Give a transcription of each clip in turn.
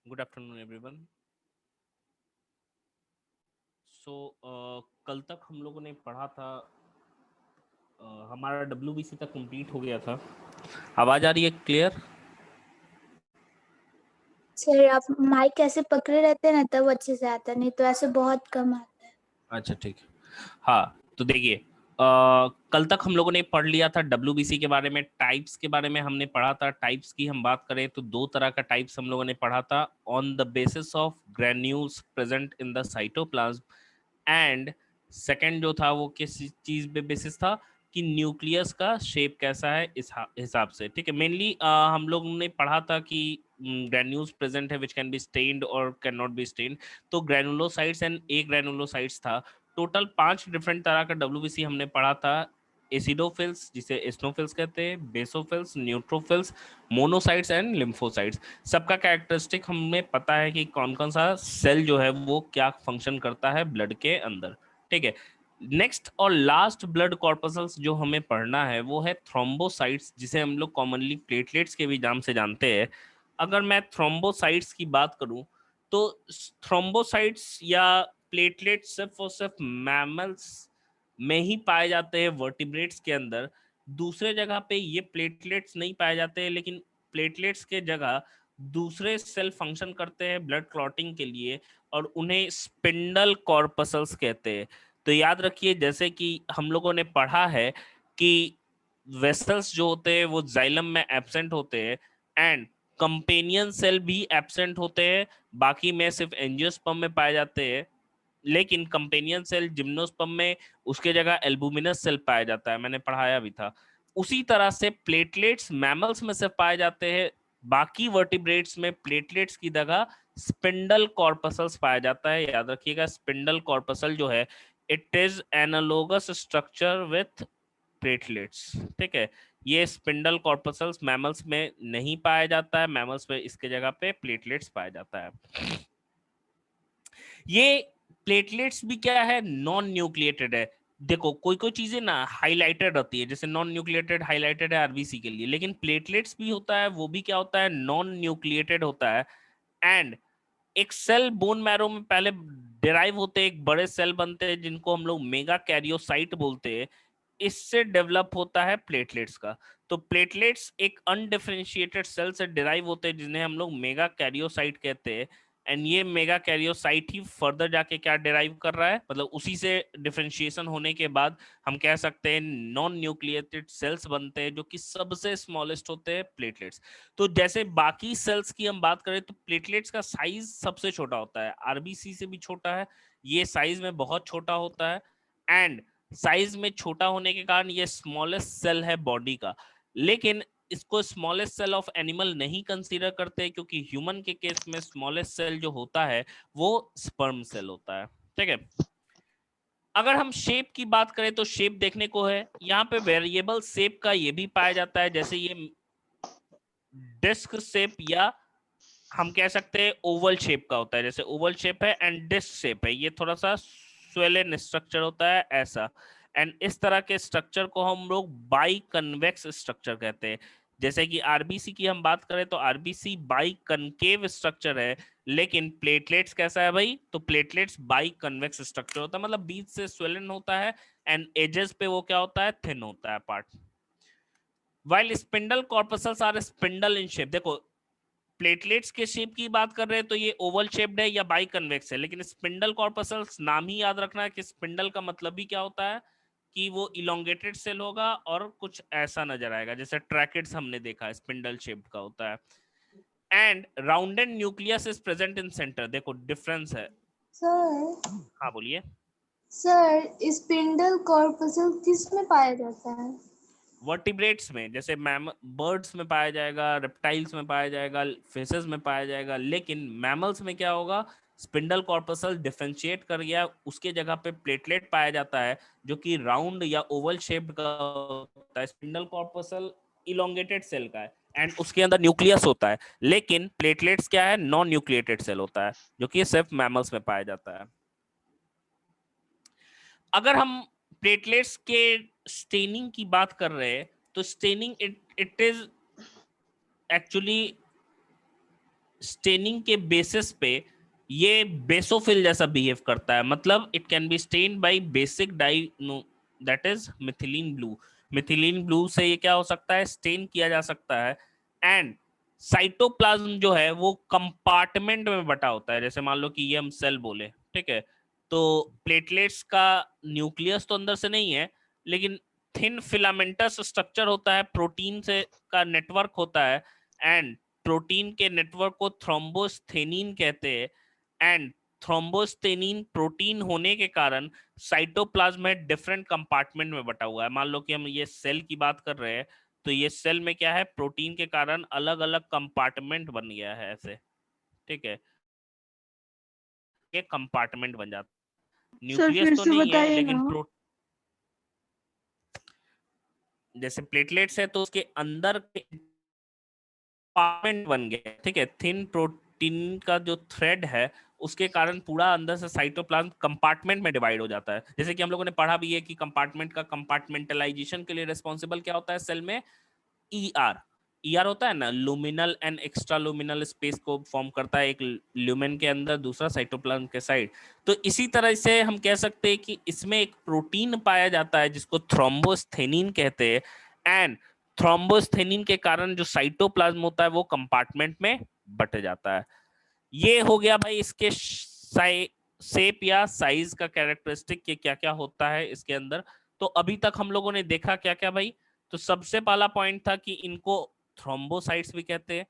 Good afternoon everyone. सो कल तक हम लोगों ने पढ़ा था, हमारा WBC तक कंप्लीट हो गया था। आवाज आ रही है क्लियर? सर आप माइक ऐसे पकड़े रहते हैं ना तब अच्छे से आता है, नहीं तो ऐसे बहुत कम आता है। अच्छा ठीक है। हाँ तो देखिए, कल तक हम लोगों ने पढ़ लिया था WBC के बारे में, टाइप्स के बारे में हमने पढ़ा था। टाइप्स की हम बात करें तो दो तरह का टाइप्स हम लोगों ने पढ़ा था, on the basis of granules present in the cytoplasm. And second जो था वो किस चीज पे बेसिस था कि न्यूक्लियस का शेप कैसा है इस हिसाब से। ठीक है, मेनली हम लोग ने पढ़ा था कि ग्रेन्यूल्स प्रेजेंट है विच कैन बी स्टेन्ड और कैन नॉट बी स्टेन्ड। तो ग्रेनुलोसाइट्स एंड ए ग्रेनुलोसाइट्स था। टोटल 5 डिफरेंट तरह का WBC हमने पढ़ा था। एसिडोफिल्स जिसे एस्नोफिल्स कहते हैं, basophils, neutrophils, monocytes and lymphocytes. सबका कैरेक्टरिस्टिक हमें पता है कि कौन कौन सा सेल जो है वो क्या फंक्शन करता है ब्लड के अंदर। ठीक है, नेक्स्ट और लास्ट ब्लड कॉर्पसल्स जो हमें पढ़ना है वो है थ्रोम्बोसाइट्स, जिसे हम लोग कॉमनली प्लेटलेट्स के भी नाम से जानते हैं। अगर मैं थ्रोम्बोसाइट्स की बात करूं तो थ्रोम्बोसाइट्स या प्लेटलेट्स सिर्फ और सिर्फ मैमल्स में ही पाए जाते हैं, वर्टिब्रेट्स के अंदर। दूसरे जगह पे ये प्लेटलेट्स नहीं पाए जाते हैं, लेकिन प्लेटलेट्स के जगह दूसरे सेल फंक्शन करते हैं ब्लड क्लॉटिंग के लिए, और उन्हें स्पिंडल कॉर्पसल्स कहते हैं। तो याद रखिए, जैसे कि हम लोगों ने पढ़ा है कि वेसल्स जो होते हैं वो जाइलम में एब्सेंट होते हैं, एंड कंपेनियन सेल भी एब्सेंट होते हैं, बाकी में सिर्फ एंजियोस्पर्म में पाए जाते हैं। लेकिन कंपेनियन सेल जिम्नोस्पर्म में, उसके जगह एल्बुमिनस सेल पाया जाता है, मैंने पढ़ाया भी था। उसी तरह से प्लेटलेट्स मैमल्स में से पाए जाते हैं, बाकी वर्टिब्रेट्स में प्लेटलेट्स की जगह स्पिंडल कॉर्पसल्स पाया जाता है। याद रखिएगा, स्पिंडल कॉर्पसल जो है it is analogous structure with platelets. ठीक है, ये स्पिंडल कॉर्पसल्स मैमल्स में नहीं पाया जाता है, मैमल्स में इसके जगह पे प्लेटलेट्स पाया जाता है। ये प्लेटलेट्स भी क्या है, नॉन न्यूक्लिएटेड है। देखो कोई कोई चीजें ना हाईलाइटेड रहती है, जैसे नॉन न्यूक्लिएटेड हाईलाइटेड है आरबीसी के लिए, लेकिन प्लेटलेट्स भी होता है, वो भी क्या होता है, नॉन न्यूक्लिएटेड होता है। एंड एक सेल बोन मैरो में पहले डिराइव होते हैं, एक बड़े सेल बनते हैं जिनको हम लोग मेगा कैरियोसाइट बोलते हैं। इससे डेवलप होता है प्लेटलेट्स का। तो प्लेटलेट्स एक अनडिफरेंशिएटेड सेल से डिराइव होते हैं जिन्हें हम लोग मेगा कैरियोसाइट कहते हैं। एंड ये मेगा कैरियोसाइट ही फर्दर जाके क्या डिराइव कर रहा है, मतलब उसी से डिफरेंशिएशन होने के बाद हम कह सकते हैं नॉन न्यूक्लिएटेड सेल्स बनते हैं, जो कि सबसे स्मॉलेस्ट होते हैं प्लेटलेट्स। तो जैसे बाकी सेल्स की हम बात करें तो प्लेटलेट्स का साइज सबसे छोटा होता है, आरबीसी से भी छोटा है, ये साइज में बहुत छोटा होता है। एंड साइज में छोटा होने के कारण ये स्मॉलेस्ट सेल है बॉडी का। लेकिन इसको स्मॉलेस्ट सेल ऑफ एनिमल नहीं कंसीडर करते, क्योंकि ह्यूमन के केस में स्मॉलेस्ट सेल जो होता है वो स्पर्म सेल होता है। ठीक है, अगर हम शेप की बात करें तो शेप देखने को है यहाँ पे, वेरिएबल शेप का ये भी पाया जाता है, जैसे ये डिस्क शेप, या हम कह सकते हैं ओवल शेप का होता है, जैसे ओवल शेप है, एंड डिस्क शेप है, ये थोड़ा सा स्वेलन स्ट्रक्चर होता है ऐसा। एंड इस तरह के स्ट्रक्चर को हम लोग बाई कन्वेक्स स्ट्रक्चर कहते हैं। जैसे कि आरबीसी की हम बात करें तो आरबीसी बाई कनकेव स्ट्रक्चर है, लेकिन प्लेटलेट्स कैसा है भाई, तो प्लेटलेट्स बाई कन्वेक्स स्ट्रक्चर होता है, मतलब बीच से स्वेलन होता है, एंड एजेस पे वो क्या होता है, थिन होता है part. While spindle corpuscles are spindle in shape. देखो प्लेटलेट्स के शेप की बात कर रहे हैं तो ये ओवल शेप्ड है या बाई कन्वेक्स है, लेकिन स्पिंडल कॉर्पसल्स नाम ही याद रखना है कि स्पिंडल का मतलब भी क्या होता है कि वो इलोंगेटेड सेल होगा और कुछ ऐसा नजर आएगा, जैसे ट्रैकेट्स हमने देखा है स्पिंडल शेप्ड का होता है। And rounded nucleus is present in centre. देखो डिफरेंस है। सर हाँ बोलिए। सर स्पिंडल कॉर्पसल किस में पाया जाता है? वर्टिब्रेट्स में, जैसे मैम बर्ड्स में पाया जाएगा, रेप्टाइल्स में पाया जाएगा, फिशेस में पाया जाएगा, लेकिन मैमल्स में क्या होगा, स्पिंडल कॉर्पसल डिफरेंशिएट कर गया, उसके जगह पे प्लेटलेट पाया जाता है जो कि राउंड या ओवल शेप्ड का होता है। स्पिंडल कॉर्पसल इलोंगेटेड सेल का है एंड उसके अंदर न्यूक्लियस होता है, लेकिन प्लेटलेट्स क्या है, नॉन न्यूक्लिएटेड सेल होता है, जो कि सिर्फ मैमल्स में पाया जाता है। अगर हम प्लेटलेट्स के स्टेनिंग की बात कर रहे हैं तो staining it is actually staining के बेसिस पे ये बेसोफिल जैसा बिहेव करता है, मतलब it can be stained by basic dye that is methylene blue. Methylene blue से ये क्या हो सकता है, स्टेन किया जा सकता है। एंड साइटोप्लाज्म जो है वो कंपार्टमेंट में बटा होता है, जैसे मान लो कि ये हम सेल बोले, ठीक है, तो प्लेटलेट्स का न्यूक्लियस तो अंदर से नहीं है, लेकिन थिन फिलामेंटस स्ट्रक्चर होता है, प्रोटीन से का नेटवर्क होता है, एंड प्रोटीन के नेटवर्क को थ्रोम्बोस्थेनिन कहते हैं। एंड थ्रोम्बोस्थेनिन प्रोटीन होने के कारण साइटोप्लाज्म में डिफरेंट कंपार्टमेंट में बटा हुआ है। मान लो कि हम ये सेल की बात कर रहे हैं, तो ये सेल में क्या है, प्रोटीन के कारण अलग अलग कंपार्टमेंट बन गया है ऐसे, ठीक है, ये कंपार्टमेंट बन जाता है। सर न्यूक्लियस फिर तो से नहीं है, बताइएगा। लेकिन जैसे प्लेटलेट्स है तो उसके अंदर कंपार्टमेंट बन गया, ठीक है, थिन प्रोटीन का जो थ्रेड है उसके कारण पूरा अंदर से साइटोप्लाज्म कंपार्टमेंट में डिवाइड हो जाता है। जैसे कि हम लोगों ने पढ़ा भी है कि कंपार्टमेंट का कंपार्टमेंटलाइजेशन के लिए रिस्पॉन्सिबल क्या होता है सेल में, ईआर। ईआर होता है ना, लुमिनल एंड एक्स्ट्रा लुमिनल स्पेस को फॉर्म करता है, एक ल्यूमेन के अंदर, दूसरा साइटोप्लाज्म के साइड। तो इसी तरह से हम कह सकते हैं कि इसमें एक प्रोटीन पाया जाता है जिसको थ्रोम्बोस्थेनिन कहते हैं। एंड थ्रोम्बोस्थेनिन के कारण जो साइटोप्लाज्म होता है वो कंपार्टमेंट में बट जाता है। ये हो गया भाई इसके शेप या साइज का कैरेक्टरिस्टिक के क्या क्या होता है इसके अंदर। तो अभी तक हम लोगों ने देखा क्या क्या भाई, तो सबसे पहला पॉइंट था कि इनको थ्रोम्बोसाइट्स भी कहते हैं।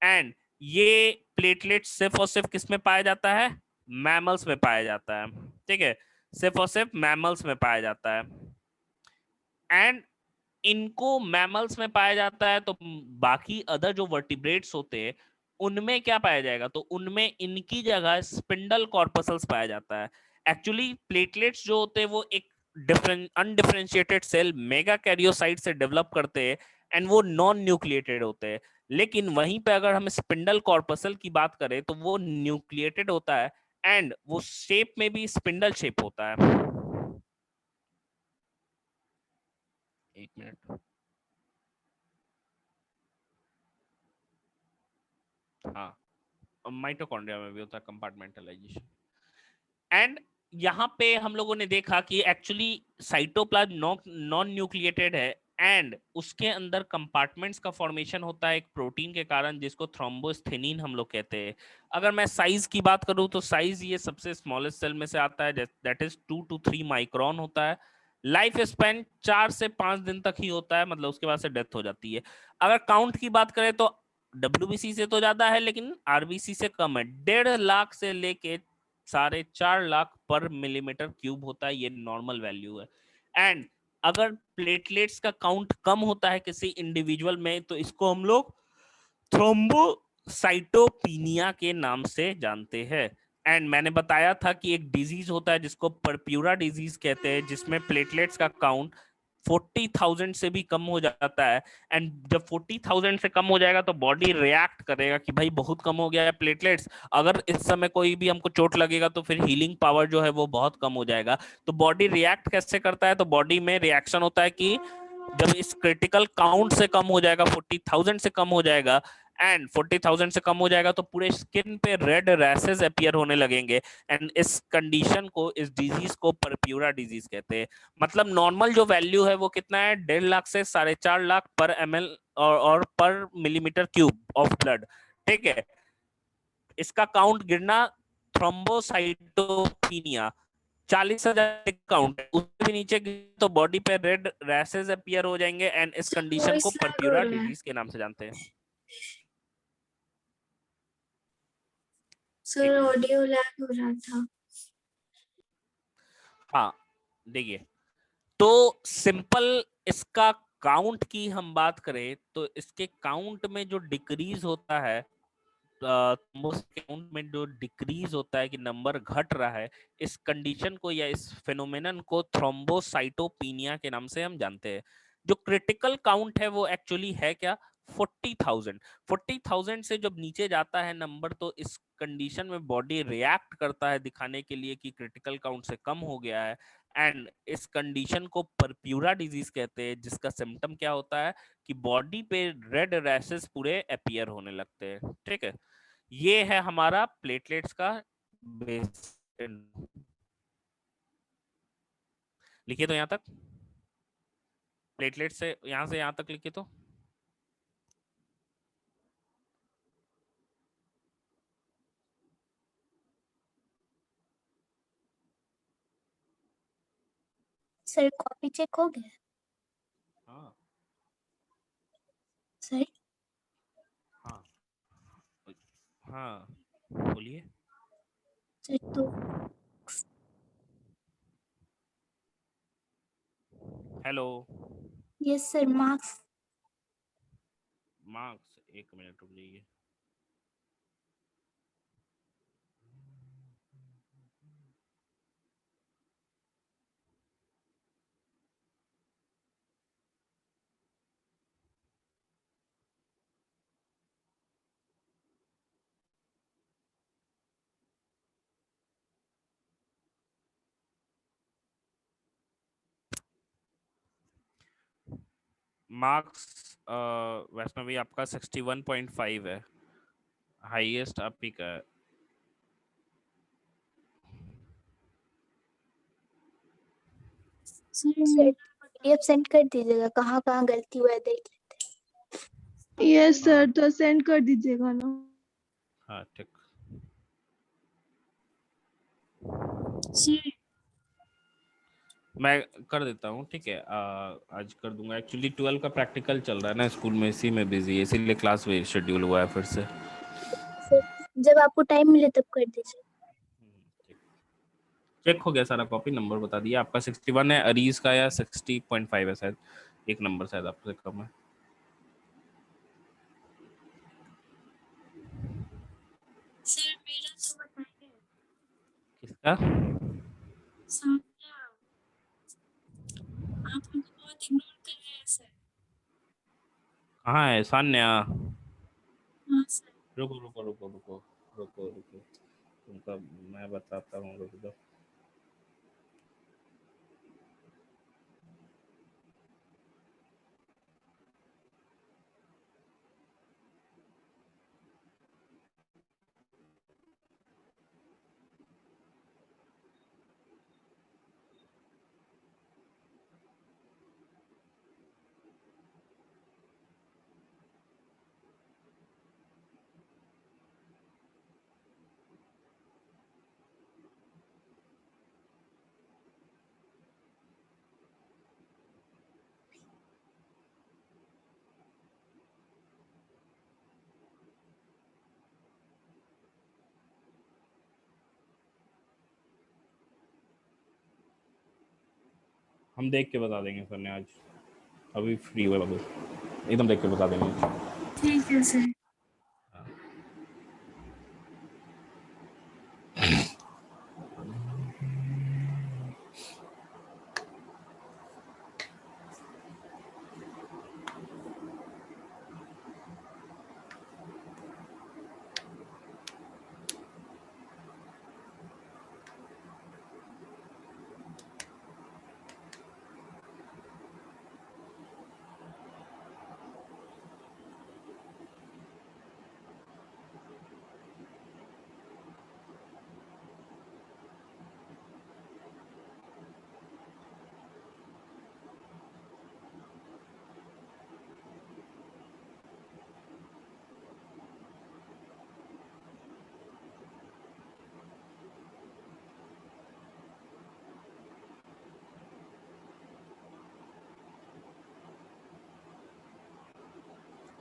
एंड ये प्लेटलेट सिर्फ और सिर्फ किस में पाया जाता है, मैमल्स में पाया जाता है, ठीक है, सिर्फ और सिर्फ मैमल्स में पाया जाता है। एंड इनको मैमल्स में पाया जाता है, तो बाकी अदर जो वर्टिब्रेट्स होते हैं उनमें क्या पाया जाएगा, तो उनमें इनकी जगह स्पिंडल कॉर्पसल्स पाया जाता है। एक्चुअली प्लेटलेट्स जो होते हैं वो एक different undifferentiated cell megakaryocyte से डेवलप करते हैं, एंड वो नॉन न्यूक्लिएटेड होते हैं। लेकिन वहीं पे अगर हम स्पिंडल कॉर्पसल की बात करें तो वो न्यूक्लिएटेड होता है, एंड वो शेप में भी स्पिंडल शेप होता है। एक मिनट, हाँ, माइटोकॉन्ड्रिया में भी होता है कंपार्टमेंटलाइजेशन। एंड यहाँ पे हम लोगों ने देखा कि एक्चुअली साइटोप्लाज्म नॉन न्यूक्लिएटेड है, एंड उसके अंदर कंपार्टमेंट्स का फॉर्मेशन होता है एक प्रोटीन के कारण जिसको थ्रोम्बोस्थेनिन हम लोग कहते हैं। अगर मैं साइज की बात करूं तो साइज ये सबसे स्मॉलेस्ट सेल में से आता है, दैट इज 2 to 3 माइक्रोन होता है। लाइफ स्पैन 4 से 5 दिन तक ही होता है, मतलब उसके बाद से डेथ हो जाती है। अगर काउंट की बात करें तो डब्ल्यूबीसी से तो ज्यादा है लेकिन आरबीसी से कम है, 1.5 लाख से लेके 4.5 लाख पर मिलीमीटर क्यूब होता है, ये नॉर्मल वैल्यू है। एंड अगर प्लेटलेट्स का काउंट कम होता है किसी इंडिविजुअल में तो इसको हम लोग थ्रोम्बोसाइटोपिनिया के नाम से जानते हैं। एंड मैंने बताया था कि एक डिजीज होता है जिसको परप्यूरा डिजीज कहते हैं, जिसमें प्लेटलेट्स का काउंट 40,000 से भी कम हो जाता है। एंड जब 40,000 से कम हो जाएगा तो बॉडी रिएक्ट करेगा कि भाई बहुत कम हो गया है प्लेटलेट्स, अगर इस समय कोई भी हमको चोट लगेगा तो फिर हीलिंग पावर जो है वो बहुत कम हो जाएगा। तो बॉडी रिएक्ट कैसे करता है, तो बॉडी में रिएक्शन होता है कि जब इस क्रिटिकल काउंट से कम हो जाएगा, 40,000 से कम हो जाएगा, एंड 40,000 से कम हो जाएगा तो पूरे स्किन पे रेड रैशेस अपीयर होने लगेंगे। एंड इस कंडीशन को, इस डिजीज को परप्यूरा डिजीज कहते हैं। मतलब नॉर्मल जो वैल्यू है वो कितना है, 1.5 लाख से 4.5 लाख पर ml और पर मिलीमीटर क्यूब ऑफ ब्लड, ठीक है। इसका काउंट गिरना थ्रोम्बोसाइटोपिनिया 40,000 काउंट है, उससे भी नीचे तो बॉडी पे रेड रैशेस अपीयर हो जाएंगे, एंड इस कंडीशन को वॉइस लैग हो परप्यूरा रहा है डिजीज के नाम से जानते हैं। सर, एक मिनट, ऑडियो लैग हो रहा था। हाँ देखिए, तो सिंपल इसका काउंट की हम बात करें तो इसके काउंट में जो डिक्रीज होता है, काउंट में जो डिक्रीज होता है कि नंबर घट रहा है, इस कंडीशन को या इस फिनोमेनन को थ्रोम्बोसाइटोपिनिया के नाम से हम जानते हैं। जो क्रिटिकल काउंट है वो एक्चुअली है क्या, 40,000। 40,000 से जब नीचे जाता है नंबर तो इस कंडीशन में बॉडी रिएक्ट करता है दिखाने के लिए कि क्रिटिकल काउंट से कम हो गया है। एंड इस कंडीशन को परप्यूरा डिजीज कहते हैं, जिसका सिम्टम क्या होता है कि बॉडी पे रेड रैशेस पूरे अपीयर होने लगते हैं, ठीक है। ये है हमारा प्लेटलेट्स का बेस। लिखिए तो यहां तक, प्लेटलेट से यहां यहां तक लिखिए तो। सर कॉपी चेक हो गया हाँ सर? हाँ हाँ, बोलिए। सर तो hello. Yes sir, marks. Marks, एक मिनट रुक जाइए। मार्क्स वैष्णवी आपका 61.5 है, हाईएस्ट आप ही का है। सर पीडीएफ सेंड कर दीजिएगा, कहाँ कहाँ गलती हुआ है देख लेते यस हाँ सर, तो सेंड कर दीजिएगा ना। हाँ ठीक। सर। मैं कर देता हूँ, ठीक है। आज कर दूंगा। एक्चुअली 12 का प्रैक्टिकल चल रहा है ना स्कूल में, इसी में बिजी है, इसीलिए क्लास वे शेड्यूल हुआ है फिर से। सर जब आपको टाइम मिले तब कर दीजिए। ठीक। चेक हो गया सारा, कॉपी नंबर बता दिया आपका 61 है, अरीज का या 60.5 है शायद, एक नंबर शायद आपसे कम है। सर मेरा तो बताइए। किसका? सान्या, आप हमको बहुत इग्नोर कर रहे हैं सर। कहाँ है सान्या? हाँ सर। रुको रुको रुको रुको रुको रुको, तुमका मैं बताता हूँ, रुक दो। हम देख के बता देंगे सर ने आज, अभी फ्री हुए बाबू, एकदम देख के बता देंगे। ठीक है सर।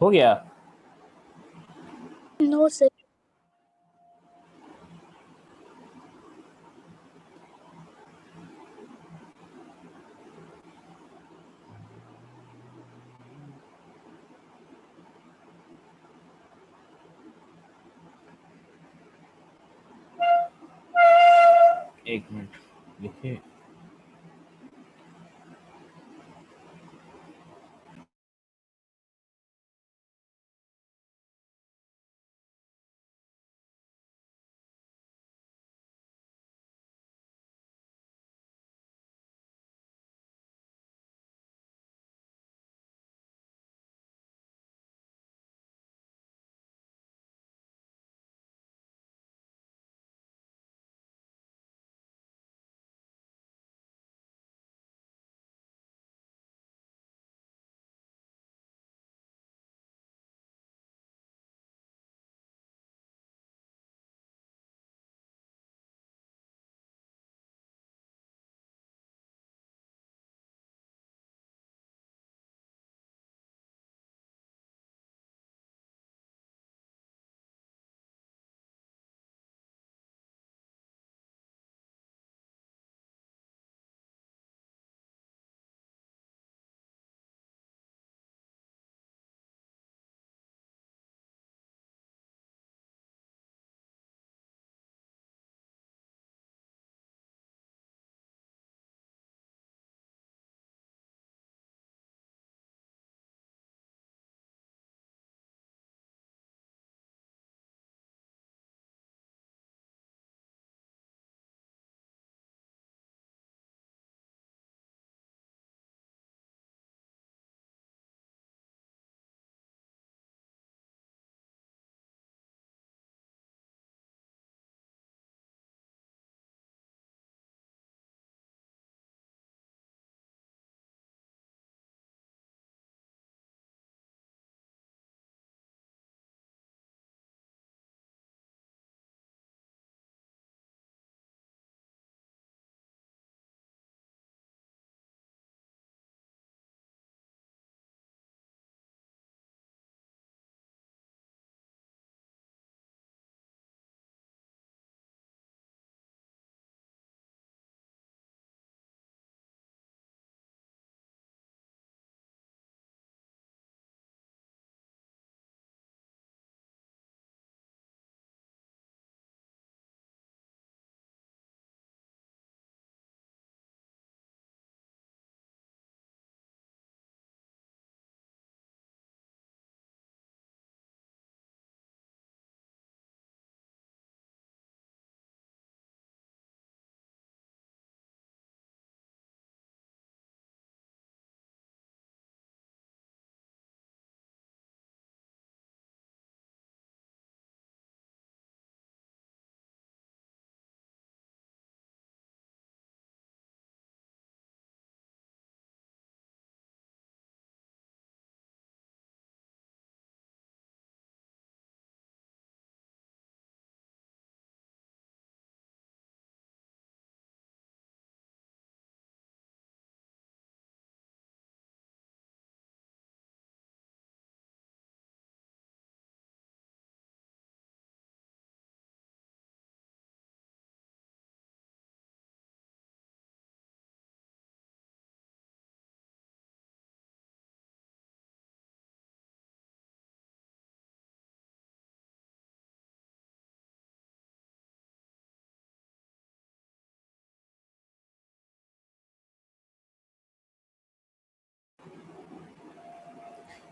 हो गया। No sir. एक मिनट लिखिए।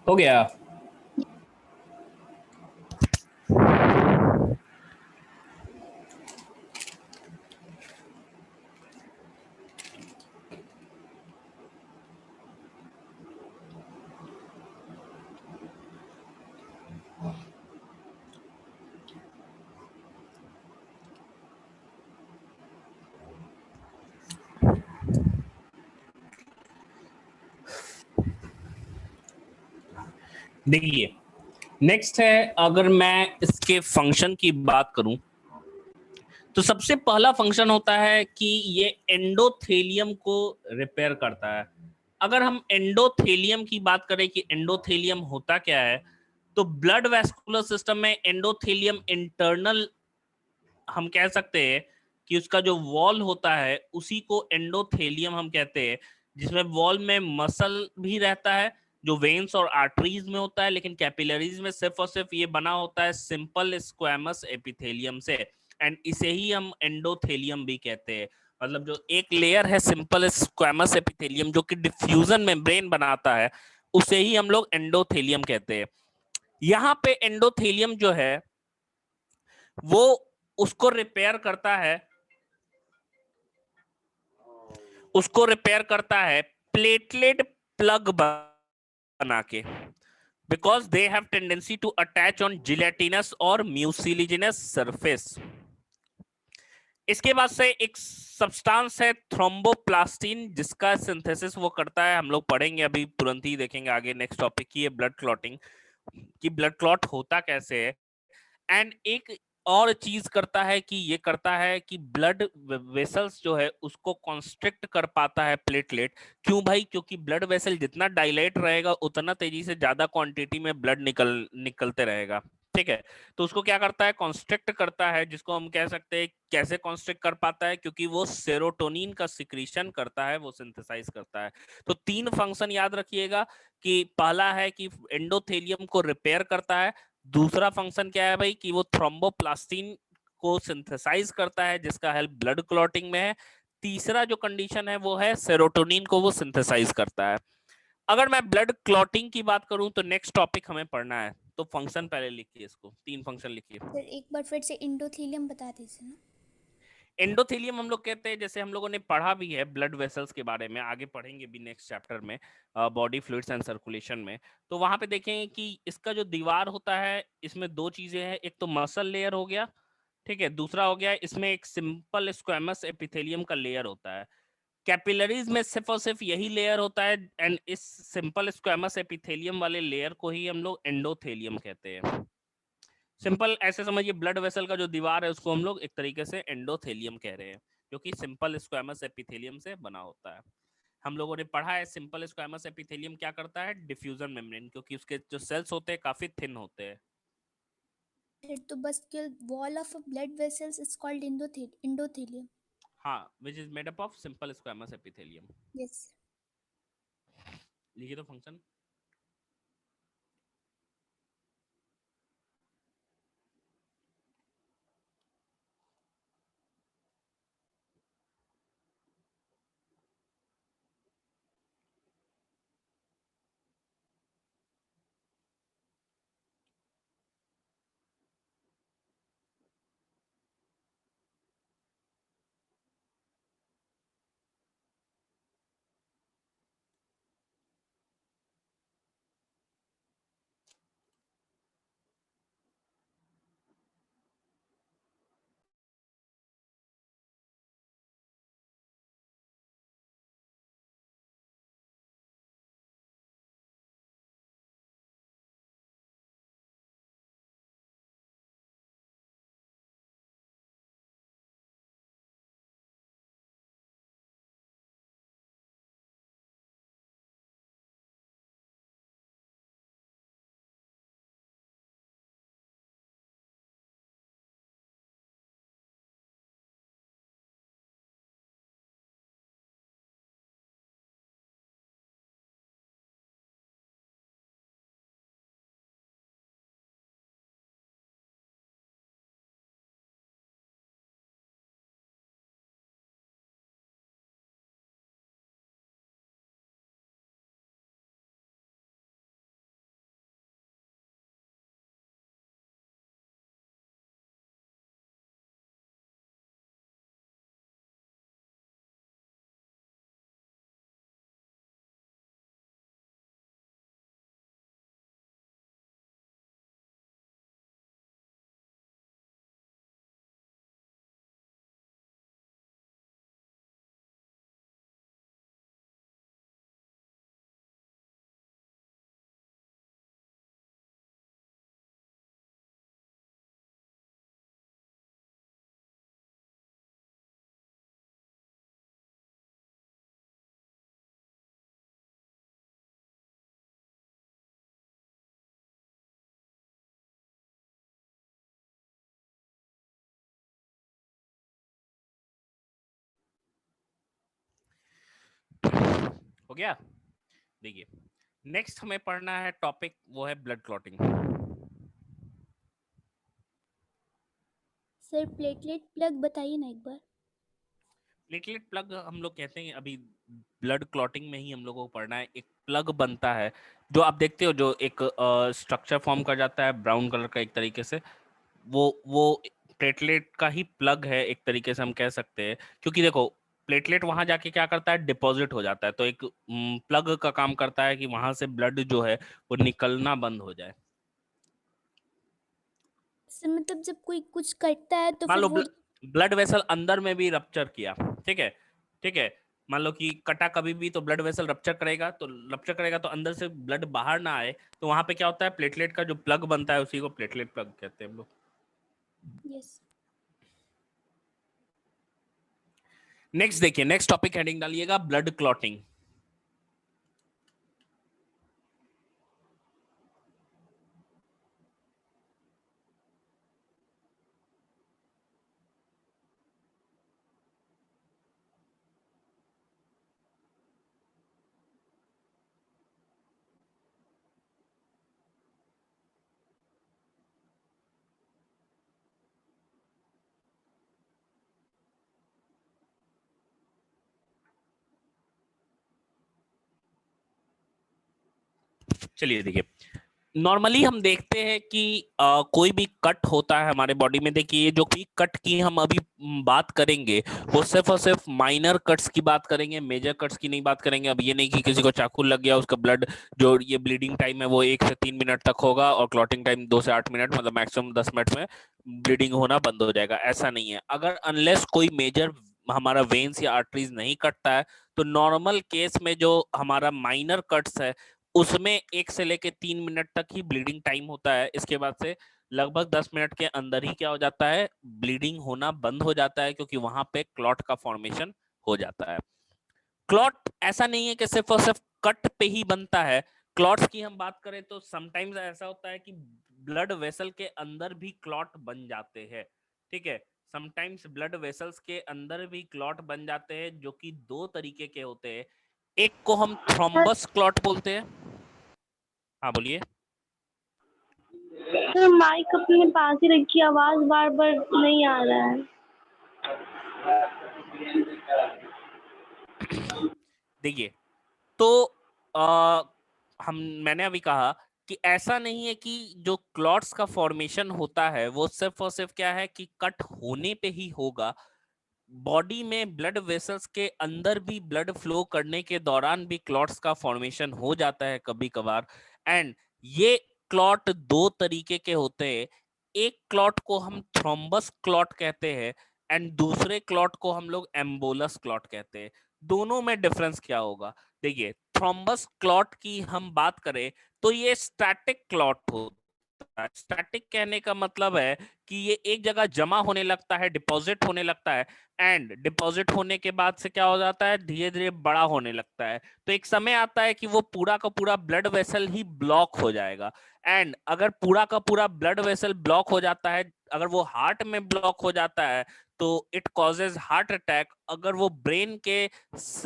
हो गया। देखिए नेक्स्ट है, अगर मैं इसके फंक्शन की बात करूं तो सबसे पहला फंक्शन होता है कि ये एंडोथेलियम को रिपेयर करता है। अगर हम एंडोथेलियम की बात करें कि एंडोथेलियम होता क्या है, तो ब्लड वेस्कुलर सिस्टम में एंडोथेलियम इंटरनल हम कह सकते हैं कि उसका जो वॉल होता है उसी को एंडोथेलियम हम कहते हैं, जिसमें वॉल में मसल भी रहता है जो वेन्स और आर्टरीज में होता है, लेकिन कैपिलरीज में सिर्फ और सिर्फ ये बना होता है सिंपल स्क्वैमस एपिथेलियम से, एंड इसे ही हम एंडोथेलियम भी कहते हैं। मतलब जो एक लेयर है सिंपल स्क्वैमस एपिथेलियम जो कि डिफ्यूजन मेम्ब्रेन बनाता है, उसे ही हम लोग एंडोथेलियम कहते हैं। यहाँ पे एंडोथेलियम जो है वो उसको रिपेयर करता है, उसको रिपेयर करता है प्लेटलेट प्लग बना के, because they have tendency to attach on gelatinous और म्यूसिलिजिनस सरफेस। इसके बाद से एक सब्सटेंस है थ्रोम्बोप्लास्टिन, जिसका सिंथेसिस वो करता है, हम लोग पढ़ेंगे अभी तुरंत ही देखेंगे आगे नेक्स्ट टॉपिक की है ब्लड क्लॉटिंग, कि ब्लड क्लॉट होता कैसे है। एंड एक और चीज करता है कि ये करता है कि ब्लड वेसल्स जो है उसको कॉन्स्ट्रिक्ट कर पाता है प्लेटलेट। क्यों भाई? क्योंकि ब्लड वेसल जितना डायलेट रहेगा उतना तेजी से ज्यादा क्वांटिटी में ब्लड निकलते रहेगा। ठीक है, तो उसको क्या करता है? कॉन्स्ट्रिक्ट करता है, जिसको हम कह सकते हैं कैसे कॉन्स्ट्रिक्ट कर पाता है, क्योंकि वो सेरोटोनिन का सिक्रीशन करता है, वो सिंथेसाइज करता है। तो तीन फंक्शन याद रखिएगा कि पहला है कि एंडोथेलियम को रिपेयर करता है, दूसरा फंक्शन क्या है भाई कि वो थ्रोम्बोप्लास्टिन को सिंथेसाइज करता है जिसका हेल्प ब्लड क्लॉटिंग में है, तीसरा जो कंडीशन है वो है सेरोटोनिन को वो सिंथेसाइज करता है। अगर मैं ब्लड क्लॉटिंग की बात करूं तो नेक्स्ट टॉपिक हमें पढ़ना है, तो फंक्शन पहले लिखिए, इसको तीन फंक्शन लिखिए। सर एक बार फिर से इंडोथीलियम बता दीजिए ना। एंडोथेलियम हम लोग कहते हैं, जैसे हम लोगों ने पढ़ा भी है ब्लड वेसल्स के बारे में, आगे पढ़ेंगे भी नेक्स्ट चैप्टर में बॉडी फ्लूइड्स एंड सर्कुलेशन में, तो वहां पे देखेंगे कि इसका जो दीवार होता है इसमें दो चीजें हैं, एक तो मसल लेयर हो गया, ठीक है, दूसरा हो गया इसमें एक सिंपल स्क्वेमस एपिथेलियम का लेयर होता है। कैपिलरीज में सिर्फ और सिर्फ यही लेयर होता है, एंड इस सिंपल स्क्वेमस एपिथेलियम वाले लेयर को ही हम लोग एंडोथेलियम कहते हैं। सिंपल ऐसे समझिए, ब्लड वेसल का जो दीवार है उसको हम लोग एक तरीके से एंडोथेलियम कह रहे हैं, जो कि सिंपल स्क्वैमस एपिथेलियम से बना होता है। हम लोगों ने पढ़ा है सिंपल स्क्वैमस एपिथेलियम क्या करता है, डिफ्यूजन मेम्ब्रेन, क्योंकि उसके जो सेल्स होते हैं काफी थिन होते हैं। फिर तो बस के wall of blood vessels is called endothelium. हाँ, which is made up of simple squamous epithelium. Yes. लिखिए तो फंक्शन। गया। देखिए नेक्स्ट हमें पढ़ना है टॉपिक, वो है blood clotting. Sir platelet plug बताइए ना एक बार। प्लेटलेट प्लग हम लोग कहते हैं, अभी ब्लड क्लॉटिंग में ही हम लोगों को पढ़ना है। एक प्लग बनता है जो आप देखते हो, जो एक स्ट्रक्चर फॉर्म कर जाता है ब्राउन कलर का एक तरीके से, वो प्लेटलेट का ही प्लग है एक तरीके से हम कह सकते हैं। क्योंकि देखो प्लेटलेट वहां जाके क्या करता है, डिपॉजिट हो जाता है, तो एक प्लग का काम करता है कि वहां से ब्लड जो है वो निकलना बंद हो जाए। सर मतलब जब कोई कुछ करता है तो मान फिर लो वो ब्लड वेसल अंदर में भी रप्चर किया, ठीक है, ठीक है, मान लो कि कटा कभी भी तो ब्लड वेसल रप्चर करेगा तो अंदर से ब्लड बाहर ना आए, तो वहां पे क्या होता है, प्लेटलेट का जो प्लग बनता है उसी को प्लेटलेट प्लग कहते हैं हम लोग। यस। नेक्स्ट देखिए, नेक्स्ट टॉपिक हेडिंग डालिएगा ब्लड क्लॉटिंग। चलिए देखिए, नॉर्मली हम देखते हैं कि कोई भी कट होता है हमारे बॉडी में, देखिए ये जो भी कट की हम अभी बात करेंगे वो सिर्फ और सिर्फ माइनर कट्स की बात करेंगे, मेजर कट्स की नहीं बात करेंगे। अब ये नहीं कि किसी को चाकू लग गया, उसका ब्लड जो ये ब्लीडिंग टाइम है वो 1 से 3 मिनट तक होगा और क्लॉटिंग टाइम 2 से 8 मिनट, मतलब मैक्सिमम 10 मिनट में ब्लीडिंग होना बंद हो जाएगा, ऐसा नहीं है। अगर अनलेस कोई मेजर हमारा वेन्स या आर्टरीज नहीं कटता है, तो नॉर्मल केस में जो हमारा माइनर कट्स है उसमें 1 से लेके 3 मिनट तक ही ब्लीडिंग टाइम होता है। इसके बाद से लगभग 10 मिनट के अंदर ही क्या हो जाता है, ब्लीडिंग होना बंद हो जाता है, क्योंकि वहां पे क्लॉट का फॉर्मेशन हो जाता है। क्लॉट ऐसा नहीं है कि सिर्फ और सिर्फ कट पे ही बनता है। क्लॉट्स की हम बात करें तो समटाइम्स ऐसा होता है कि ब्लड वेसल के अंदर भी क्लॉट बन जाते हैं, ठीक है। समटाइम्स ब्लड वेसल्स के अंदर भी क्लॉट बन जाते हैं, जो कि दो तरीके के होते हैं। एक को हम सर थ्रोम्बस क्लॉट बोलते हैं। हाँ बोलिए। सर माइक अपने पास ही रखिए, आवाज बार बार नहीं आ रहा है। देखिए तो आ, मैंने अभी कहा कि ऐसा नहीं है कि जो क्लॉट्स का फॉर्मेशन होता है वो सिर्फ और सिर्फ क्या है कि कट होने पे ही होगा। बॉडी में ब्लड वेसल्स के अंदर भी ब्लड फ्लो करने के दौरान भी क्लॉट्स का फॉर्मेशन हो जाता है कभी कभार। एंड ये क्लॉट दो तरीके के होते हैं। एक क्लॉट को हम थ्रोम्बस क्लॉट कहते हैं एंड दूसरे क्लॉट को हम लोग एम्बोलस क्लॉट कहते हैं। दोनों में डिफरेंस क्या होगा, देखिए थ्रोम्बस क्लॉट की हम बात करें तो ये स्टैटिक क्लॉट होता है। स्टैटिक कहने का मतलब है कि ये एक जगह जमा होने लगता है, डिपॉजिट होने लगता है, एंड डिपॉजिट होने के बाद से क्या हो जाता है, धीरे धीरे बड़ा होने लगता है। तो एक समय आता है कि वो पूरा का पूरा ब्लड वेसल ही ब्लॉक हो जाएगा। एंड अगर पूरा का पूरा ब्लड वेसल ब्लॉक हो जाता है, अगर वो हार्ट में ब्लॉक हो जाता है तो इट कॉजेज हार्ट अटैक। अगर वो ब्रेन के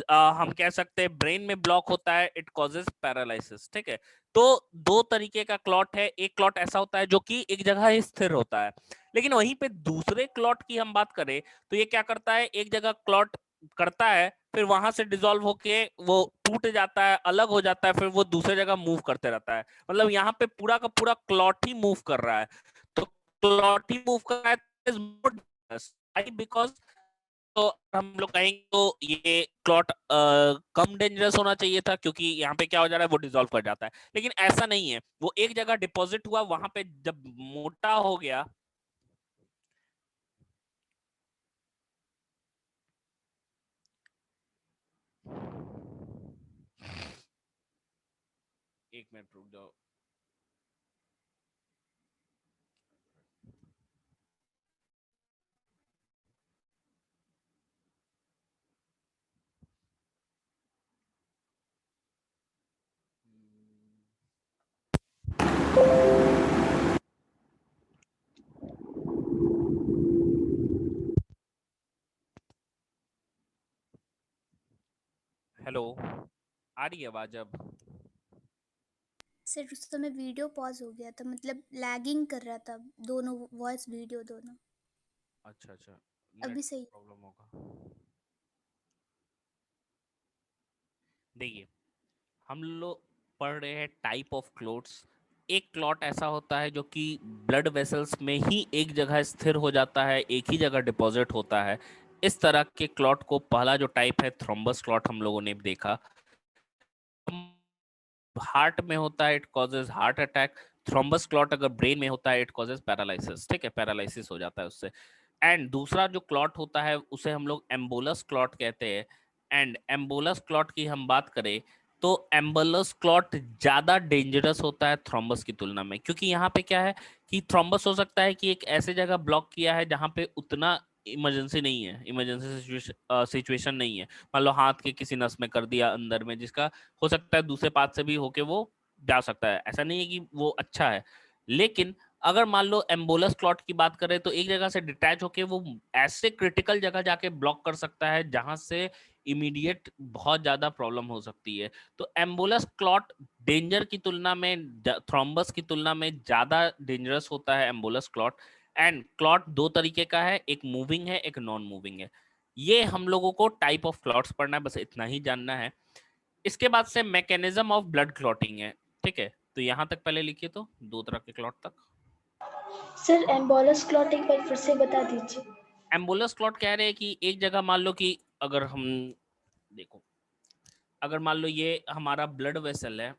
हम कह सकते हैं ब्रेन में ब्लॉक होता है, इट कॉजेज पैरालिसिस, ठीक है। तो दो तरीके का क्लॉट है। एक क्लॉट ऐसा होता है जो कि एक जगह ही स्थिर होता है, लेकिन वहीं पे दूसरे क्लॉट की हम बात करें तो ये क्या करता है, एक जगह क्लॉट करता है, फिर वहां से डिसॉल्व होके वो टूट जाता है, अलग हो जाता है, फिर वो दूसरे जगह मूव करते रहता है। मतलब यहाँ पे पूरा का पूरा क्लॉट ही मूव कर रहा है। तो क्लॉट ही मूव कर रहा है बिकॉज, तो हम लोग कहेंगे तो ये क्लॉट कम डेंजरस होना चाहिए था, क्योंकि यहाँ पे क्या हो जा रहा है, वो डिसॉल्व कर जाता है। लेकिन ऐसा नहीं है, वो एक जगह डिपॉजिट हुआ, वहां पे जब मोटा हो गया। एक मिनट रुक जाओ। हेलो, आ रही है आवाज अब? सर उस समय वीडियो पॉज हो गया था, मतलब लैगिंग कर रहा था दोनों, वॉइस वीडियो दोनों। अच्छा अच्छा, नेट अभी सही। प्रॉब्लम होगा। देखिए, हम लोग पढ़ रहे हैं टाइप ऑफ क्लॉट्स। एक क्लॉट ऐसा होता है जो कि ब्लड वेसल्स में ही एक जगह स्थिर हो जाता है, एक ही जगह डिपॉजिट होता है। इस तरह के क्लॉट को पहला जो टाइप है थ्रोम्बस क्लॉट हम लोगों ने देखा। हार्ट में होता है, it causes heart attack. Thrombus clot अगर ब्रेन में होता है, इट कॉजेज पैरालिसिस। ठीक है, पैरालिसिस हो जाता है उससे। एंड दूसरा जो क्लॉट होता है उसे हम लोग एम्बोलस क्लॉट कहते हैं। एंड एम्बोलस क्लॉट की हम बात करें तो एम्बोलस क्लॉट ज्यादा डेंजरस होता है थ्रोम्बस की तुलना में, क्योंकि यहाँ पे क्या है कि थ्रोम्बस हो सकता है कि एक ऐसे जगह ब्लॉक किया है जहाँ पे उतना इमरजेंसी नहीं है, इमरजेंसी सिचुएशन नहीं है। मान लो हाथ के किसी नस में कर दिया अंदर में, जिसका हो सकता है दूसरे पाथ से भी होके वो जा सकता है, ऐसा नहीं है कि वो अच्छा है। लेकिन अगर मान लो एम्बोलस क्लॉट की बात करें तो एक जगह से डिटैच होके वो ऐसे क्रिटिकल जगह जाके ब्लॉक कर सकता है जहां से इमीडिएट बहुत ज्यादा प्रॉब्लम हो सकती है। तो एम्बोलस क्लॉट डेंजर की तुलना में, थ्रोम्बस की तुलना में ज्यादा डेंजरस होता है एम्बोलस क्लॉट। एंड क्लॉट दो तरीके का है, एक मूविंग है, एक नॉन मूविंग है। ये हम लोगों को टाइप ऑफ क्लॉट्स पढ़ना है, बस इतना ही जानना है। इसके बाद से मैकेनिज्म ऑफ ब्लड क्लॉटिंग है। ठीक है, तो यहां तक पहले लिखिए तो दो तरह के क्लॉट तक। सर एम्बोलस क्लॉट एक बार फिर से बता दीजिए। एम्बुलस क्लॉट कह रहे हैं कि एक जगह मान लो कि अगर हम देखो, अगर मान लो ये हमारा ब्लड वेसल है,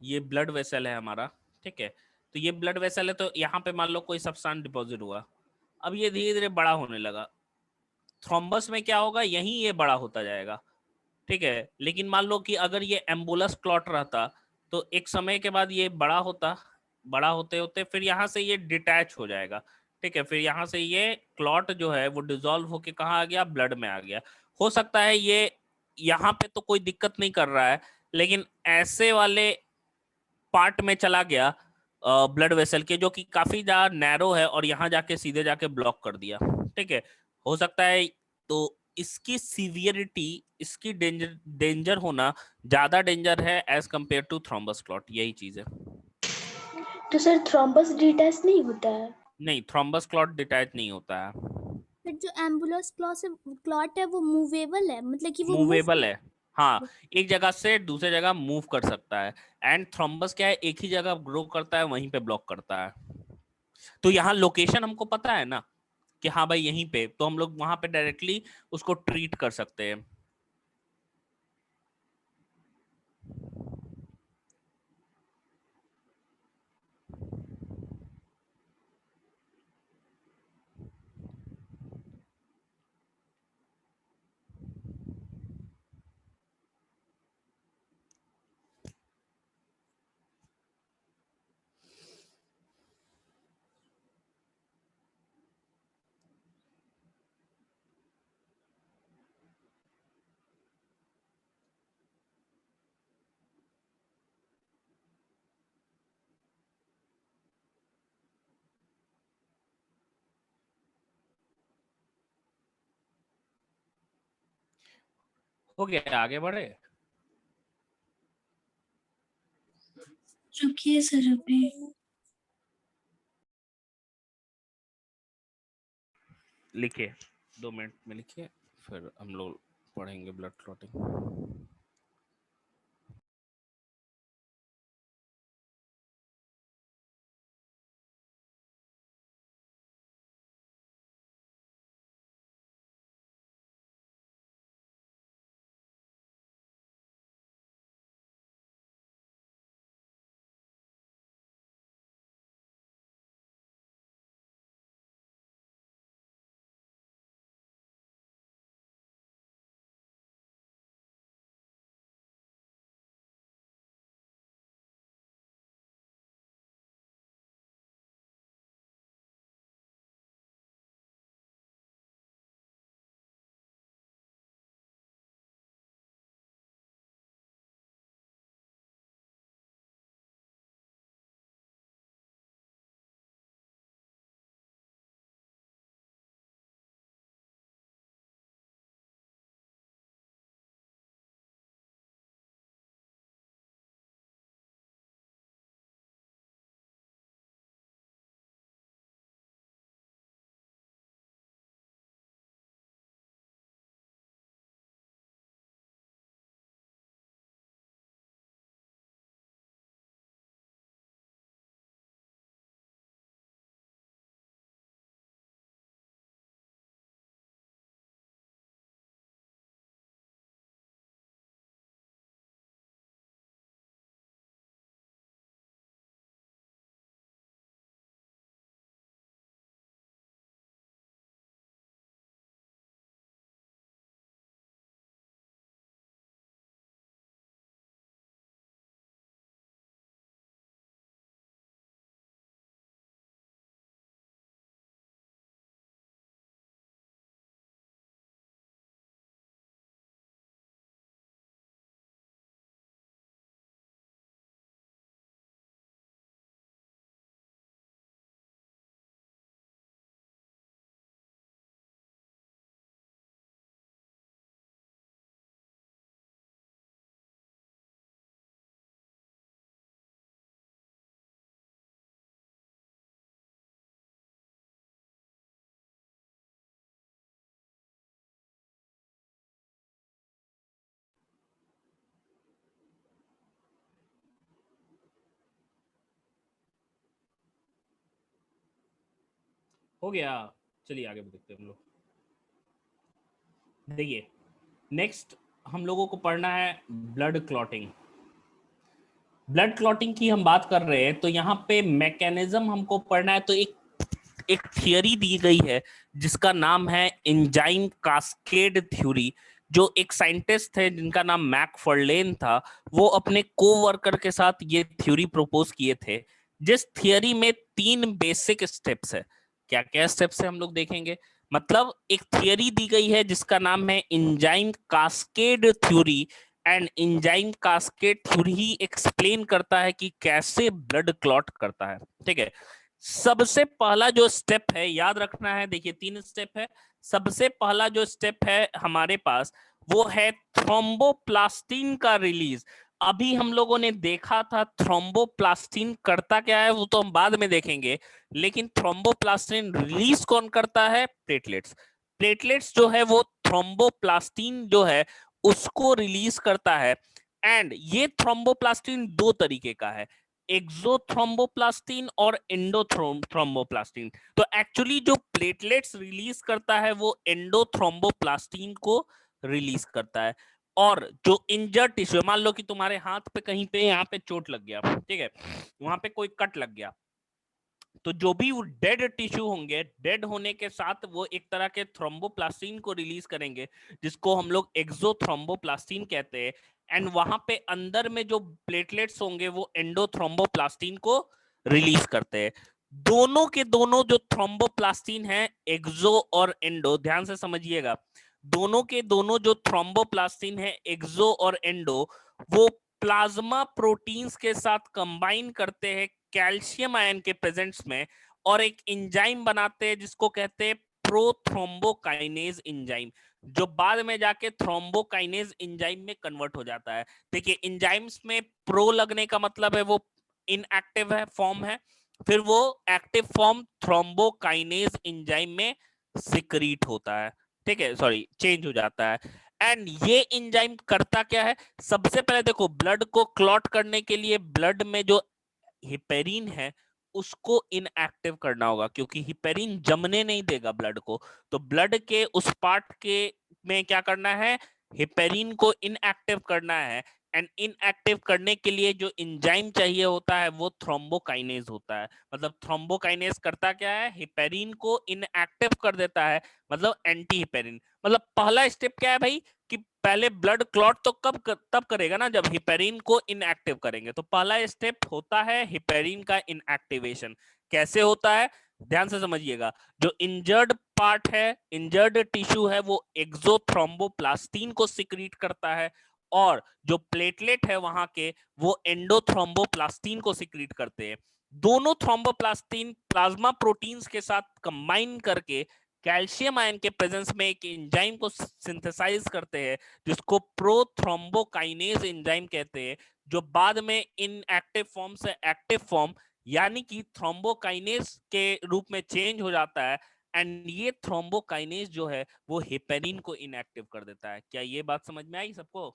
ये ब्लड वेसल है हमारा। ठीक है, तो ये ब्लड वेसल है, तो यहाँ पे मान लो कोई सब्सटेंस डिपॉजिट हुआ। अब ये धीरे धीरे बड़ा होने लगा। थ्रोम्बस में क्या होगा, यहीं ये बड़ा होता जाएगा। ठीक है, लेकिन मान लो कि अगर ये एम्बुलस क्लॉट रहता तो एक समय के बाद ये बड़ा होता, बड़ा होते होते फिर यहाँ से ये डिटैच हो जाएगा। ठीक है, फिर यहाँ से ये क्लॉट जो है वो डिसॉल्व होके कहाँ आ गया, ब्लड में आ गया। हो सकता है ये यहाँ पे तो कोई दिक्कत नहीं कर रहा है, लेकिन ऐसे वाले पार्ट में चला गया ब्लड वेसल के, जो कि काफी ज्यादा नैरो है, और यहाँ जाके सीधे जाके ब्लॉक कर दिया। ठीक है, हो सकता है तो इसकी सीवियरिटी, इसकी डेंजर डेंजर होना ज्यादा डेंजर है as compare to thrombus clot, यही चीज है। तो सर थ्रोम्बस डिटैच नहीं होता है? नहीं, थ्रोम्बस क्लॉट डिटैच नहीं होता है। फिर जो एम्बुलस क्लॉट है वो मूवेबल है, मतलब कि वो मूव मूवेबल कर। है, हाँ, एक जगह से दूसरे जगह मूव कर सकता है। एंड थ्रोम्बस क्या है, एक ही जगह ग्रो करता है, वहीं पे ब्लॉक करता है। तो यहाँ लोकेशन हमको पता है ना कि हाँ भाई यहीं पे, तो हम लोग वहां पे डायरेक्टली उसको ट्रीट कर सकते हैं। हो गया, आगे बढ़े। रुकिए सर अभी। लिखिए, 2 मिनट में लिखिए, फिर हम लोग पढ़ेंगे ब्लड क्लॉटिंग। हो गया, चलिए आगे बढ़ते हैं हम लोग। देखिए नेक्स्ट हम लोगों को पढ़ना है ब्लड क्लॉटिंग। ब्लड क्लॉटिंग की हम बात कर रहे हैं तो यहाँ पे मैकेनिज्म हमको पढ़ना है। तो एक थियरी दी गई है जिसका नाम है एंजाइम कास्केड थ्योरी, जो एक साइंटिस्ट थे जिनका नाम मैकफर्लेन था, वो अपने कोवर्कर के साथ ये थ्योरी प्रपोज किए थे, जिस थियरी में 3 बेसिक स्टेप्स है। क्या क्या स्टेप्स है हम लोग देखेंगे। मतलब एक थियरी दी गई है जिसका नाम है enzyme cascade theory, and enzyme cascade theory he explain करता है कि कैसे ब्लड क्लॉट करता है। ठीक है, सबसे पहला जो स्टेप है याद रखना है, देखिए 3 स्टेप है। सबसे पहला जो स्टेप है हमारे पास वो है थ्रोम्बोप्लास्टिन का रिलीज। अभी हम लोगों ने देखा था थ्रोम्बोप्लास्टिन करता क्या है वो तो हम बाद में देखेंगे, लेकिन थ्रोम्बोप्लास्टिन रिलीज कौन करता है? प्लेटलेट्स। प्लेटलेट्स जो है वो थ्रोम्बोप्लास्टिन जो है उसको रिलीज करता है। एंड ये थ्रोम्बोप्लास्टिन 2 तरीके का है, एक्सोथ्रोम्बोप्लास्टिन और एंडोथ्रोम्बोप्लास्टिन। तो एक्चुअली जो प्लेटलेट्स रिलीज करता है वो एंडोथ्रोम्बोप्लास्टिन को रिलीज करता है। और जो इंजर्ड टिश्यू, मान लो कि तुम्हारे हाथ पे कहीं पे यहाँ पे चोट लग गया, ठीक है, वहां पे कोई कट लग गया, तो जो भी वो डेड टिश्यू होंगे, डेड होने के साथ वो एक तरह के थ्रोम्बोप्लास्टिन को रिलीज करेंगे जिसको हम लोग एक्सोथ्रोम्बोप्लास्टिन कहते हैं। एंड वहां पे अंदर में जो प्लेटलेट्स होंगे वो एंडोथ्रोम्बोप्लास्टिन को रिलीज करते हैं। दोनों के दोनों जो थ्रोम्बोप्लास्टिन है, एक्सो और एंडो, ध्यान से समझिएगा, दोनों के दोनों जो थ्रोम्बोप्लास्टिन है, एक्सो और एंडो, वो प्लाज्मा प्रोटीन्स के साथ कंबाइन करते हैं कैल्शियम आयन के प्रेजेंस में, और एक एंजाइम बनाते हैं जिसको कहते हैं प्रोथ्रोम्बोकाइनेज एंजाइम, जो बाद में जाके थ्रोम्बोकाइनेज एंजाइम में कन्वर्ट हो जाता है। देखिए एंजाइम्स में प्रो लगने का मतलब है वो इनएक्टिव है, फॉर्म है, फिर वो एक्टिव फॉर्म थ्रोम्बोकाइनेज एंजाइम में सिक्रीट होता है, ठीक है, सॉरी चेंज हो जाता है। एंड ये एंजाइम करता क्या है? सबसे पहले देखो, ब्लड को क्लॉट करने के लिए ब्लड में जो हिपेरिन है उसको इनएक्टिव करना होगा, क्योंकि हिपेरिन जमने नहीं देगा ब्लड को। तो ब्लड के उस पार्ट के में क्या करना है? हिपेरिन को इनएक्टिव करना है। एंड इनएक्टिव करने के लिए जो एंजाइम चाहिए होता है वो थ्रोम्बोकाइनेज होता है। मतलब थ्रोम्बोकाइनेज करता क्या है? हिपेरिन को इनएक्टिव कर देता है, मतलब एंटी हिपेरिन। मतलब पहला स्टेप क्या है भाई कि पहले ब्लड क्लॉट तो तब करेगा ना जब हिपेरिन को इनएक्टिव करेंगे। तो पहला स्टेप होता है हिपेरिन का इनएक्टिवेशन। कैसे होता है ध्यान से समझिएगा। जो इंजर्ड पार्ट है, इंजर्ड टिश्यू है, वो एक्सोथ्रोम्बोप्लास्टिन को सिक्रीट करता है, और जो प्लेटलेट है वहां के वो एंडोथ्रोम्बोप्लास्टिन को सिक्रीट करते हैं। दोनों थ्रोम्बोप्लास्टिन प्लाज्मा प्रोटीन्स के साथ कंबाइन करके कैल्शियम आयन के प्रेजेंस में एक एंजाइम को सिंथेसाइज करते हैं जिसको प्रोथ्रोम्बोकाइनेज एंजाइम कहते हैं, जो बाद में इनएक्टिव फॉर्म से एक्टिव फॉर्म यानी कि थ्रोम्बोकाइनेज के रूप में चेंज हो जाता है। एंड ये थ्रोम्बोकाइनेज जो है वो हेपेरिन को इनएक्टिव कर देता है। क्या ये बात समझ में आई सबको?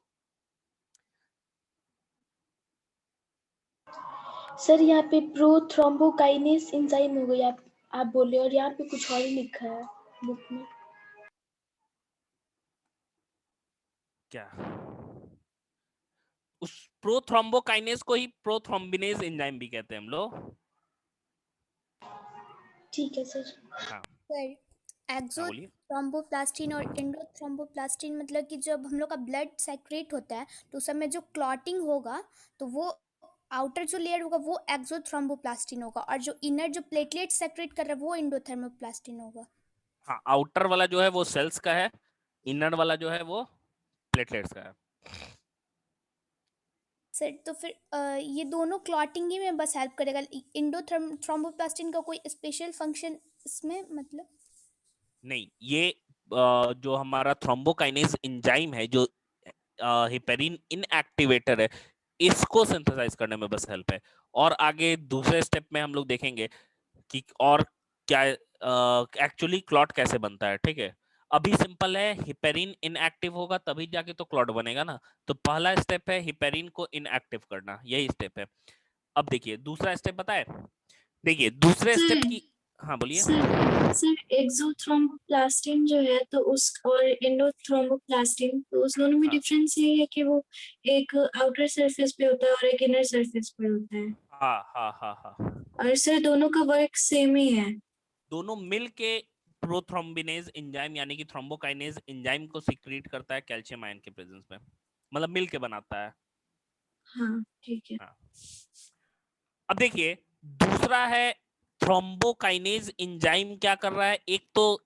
सर यहाँ पे प्रोथ्रोम्बोकाइनेस एंजाइम हो गई, आप बोले, और यहाँ पे कुछ और लिखा है बुक में। क्या उस प्रोथ्रोम्बोकाइनेज को ही प्रोथ्रोम्बिनेज एंजाइम भी कहते हैं हम लोग। ठीक है सर। हाँ सर हाँ बोलिए। एक्सोथ्रोम्बोप्लास्टिन और एंडोथ्रोम्बोप्लास्टिन मतलब कि जब हम लोग का ब्लड सेक्रेट होता है तो उस समय जो क्लॉटिंग होगा तो वो आउटर जो लेयर होगा वो एक्सोथ्रोम्बोप्लास्टिन होगा, और जो इनर जो प्लेटलेट सेक्रेट कर रहा है वो एंडोथर्मोप्लास्टिन होगा। हाँ आउटर वाला जो है वो सेल्स का है, इनर वाला जो है वो प्लेटलेट्स का है। सर तो फिर ये दोनों क्लॉटिंग ही में बस हेल्प करेगा, एंडोथ्रोम्बोप्लास्टिन का कोई स्पेशल फंक्शन इसमें मतलब? नहीं, ये जो हमारा थ्रोम्बोकाइनेज एंजाइम है, जो हिपेरिन इनएक्टिवेटर है, इसको सिंथेसाइज करने में बस हेल्प है। और आगे दूसरे स्टेप में हम लोग देखेंगे कि और क्या एक्चुअली क्लॉट कैसे बनता है। ठीक है, अभी सिंपल है, हिपेरिन इनएक्टिव होगा तभी जाके तो क्लॉट बनेगा ना। तो पहला स्टेप है हिपेरिन को इनएक्टिव करना, यही स्टेप है। अब देखिए दूसरा स्टेप बताए। देखिए दूसरे स्टेप की हाँ बोलिए। सर एक्सोथ्रोम्बोप्लास्टिन जो है तो उस और एंडोथ्रोम्बोप्लास्टिन तो उस दोनों में हाँ डिफरेंस ये है कि वो एक आउटर सरफेस पे होता है और एक इनर सरफेस पे होता है, हाँ हाँ हाँ हाँ, और सर दोनों का वर्क सेम ही है। दोनों मिल के प्रोथ्रोम्बिनेज एंजाइम यानी कि थ्रोम्बोकाइनेज एंजाइम को सिक्रीट करता है कैल्शियम आयन के प्रेजेंस में, मतलब मिल के बनाता है। हाँ ठीक है। हाँ। अब देखिए दूसरा है थ्रोम्बोकाइनेज एंजाइम क्या कर रहा है, एक तो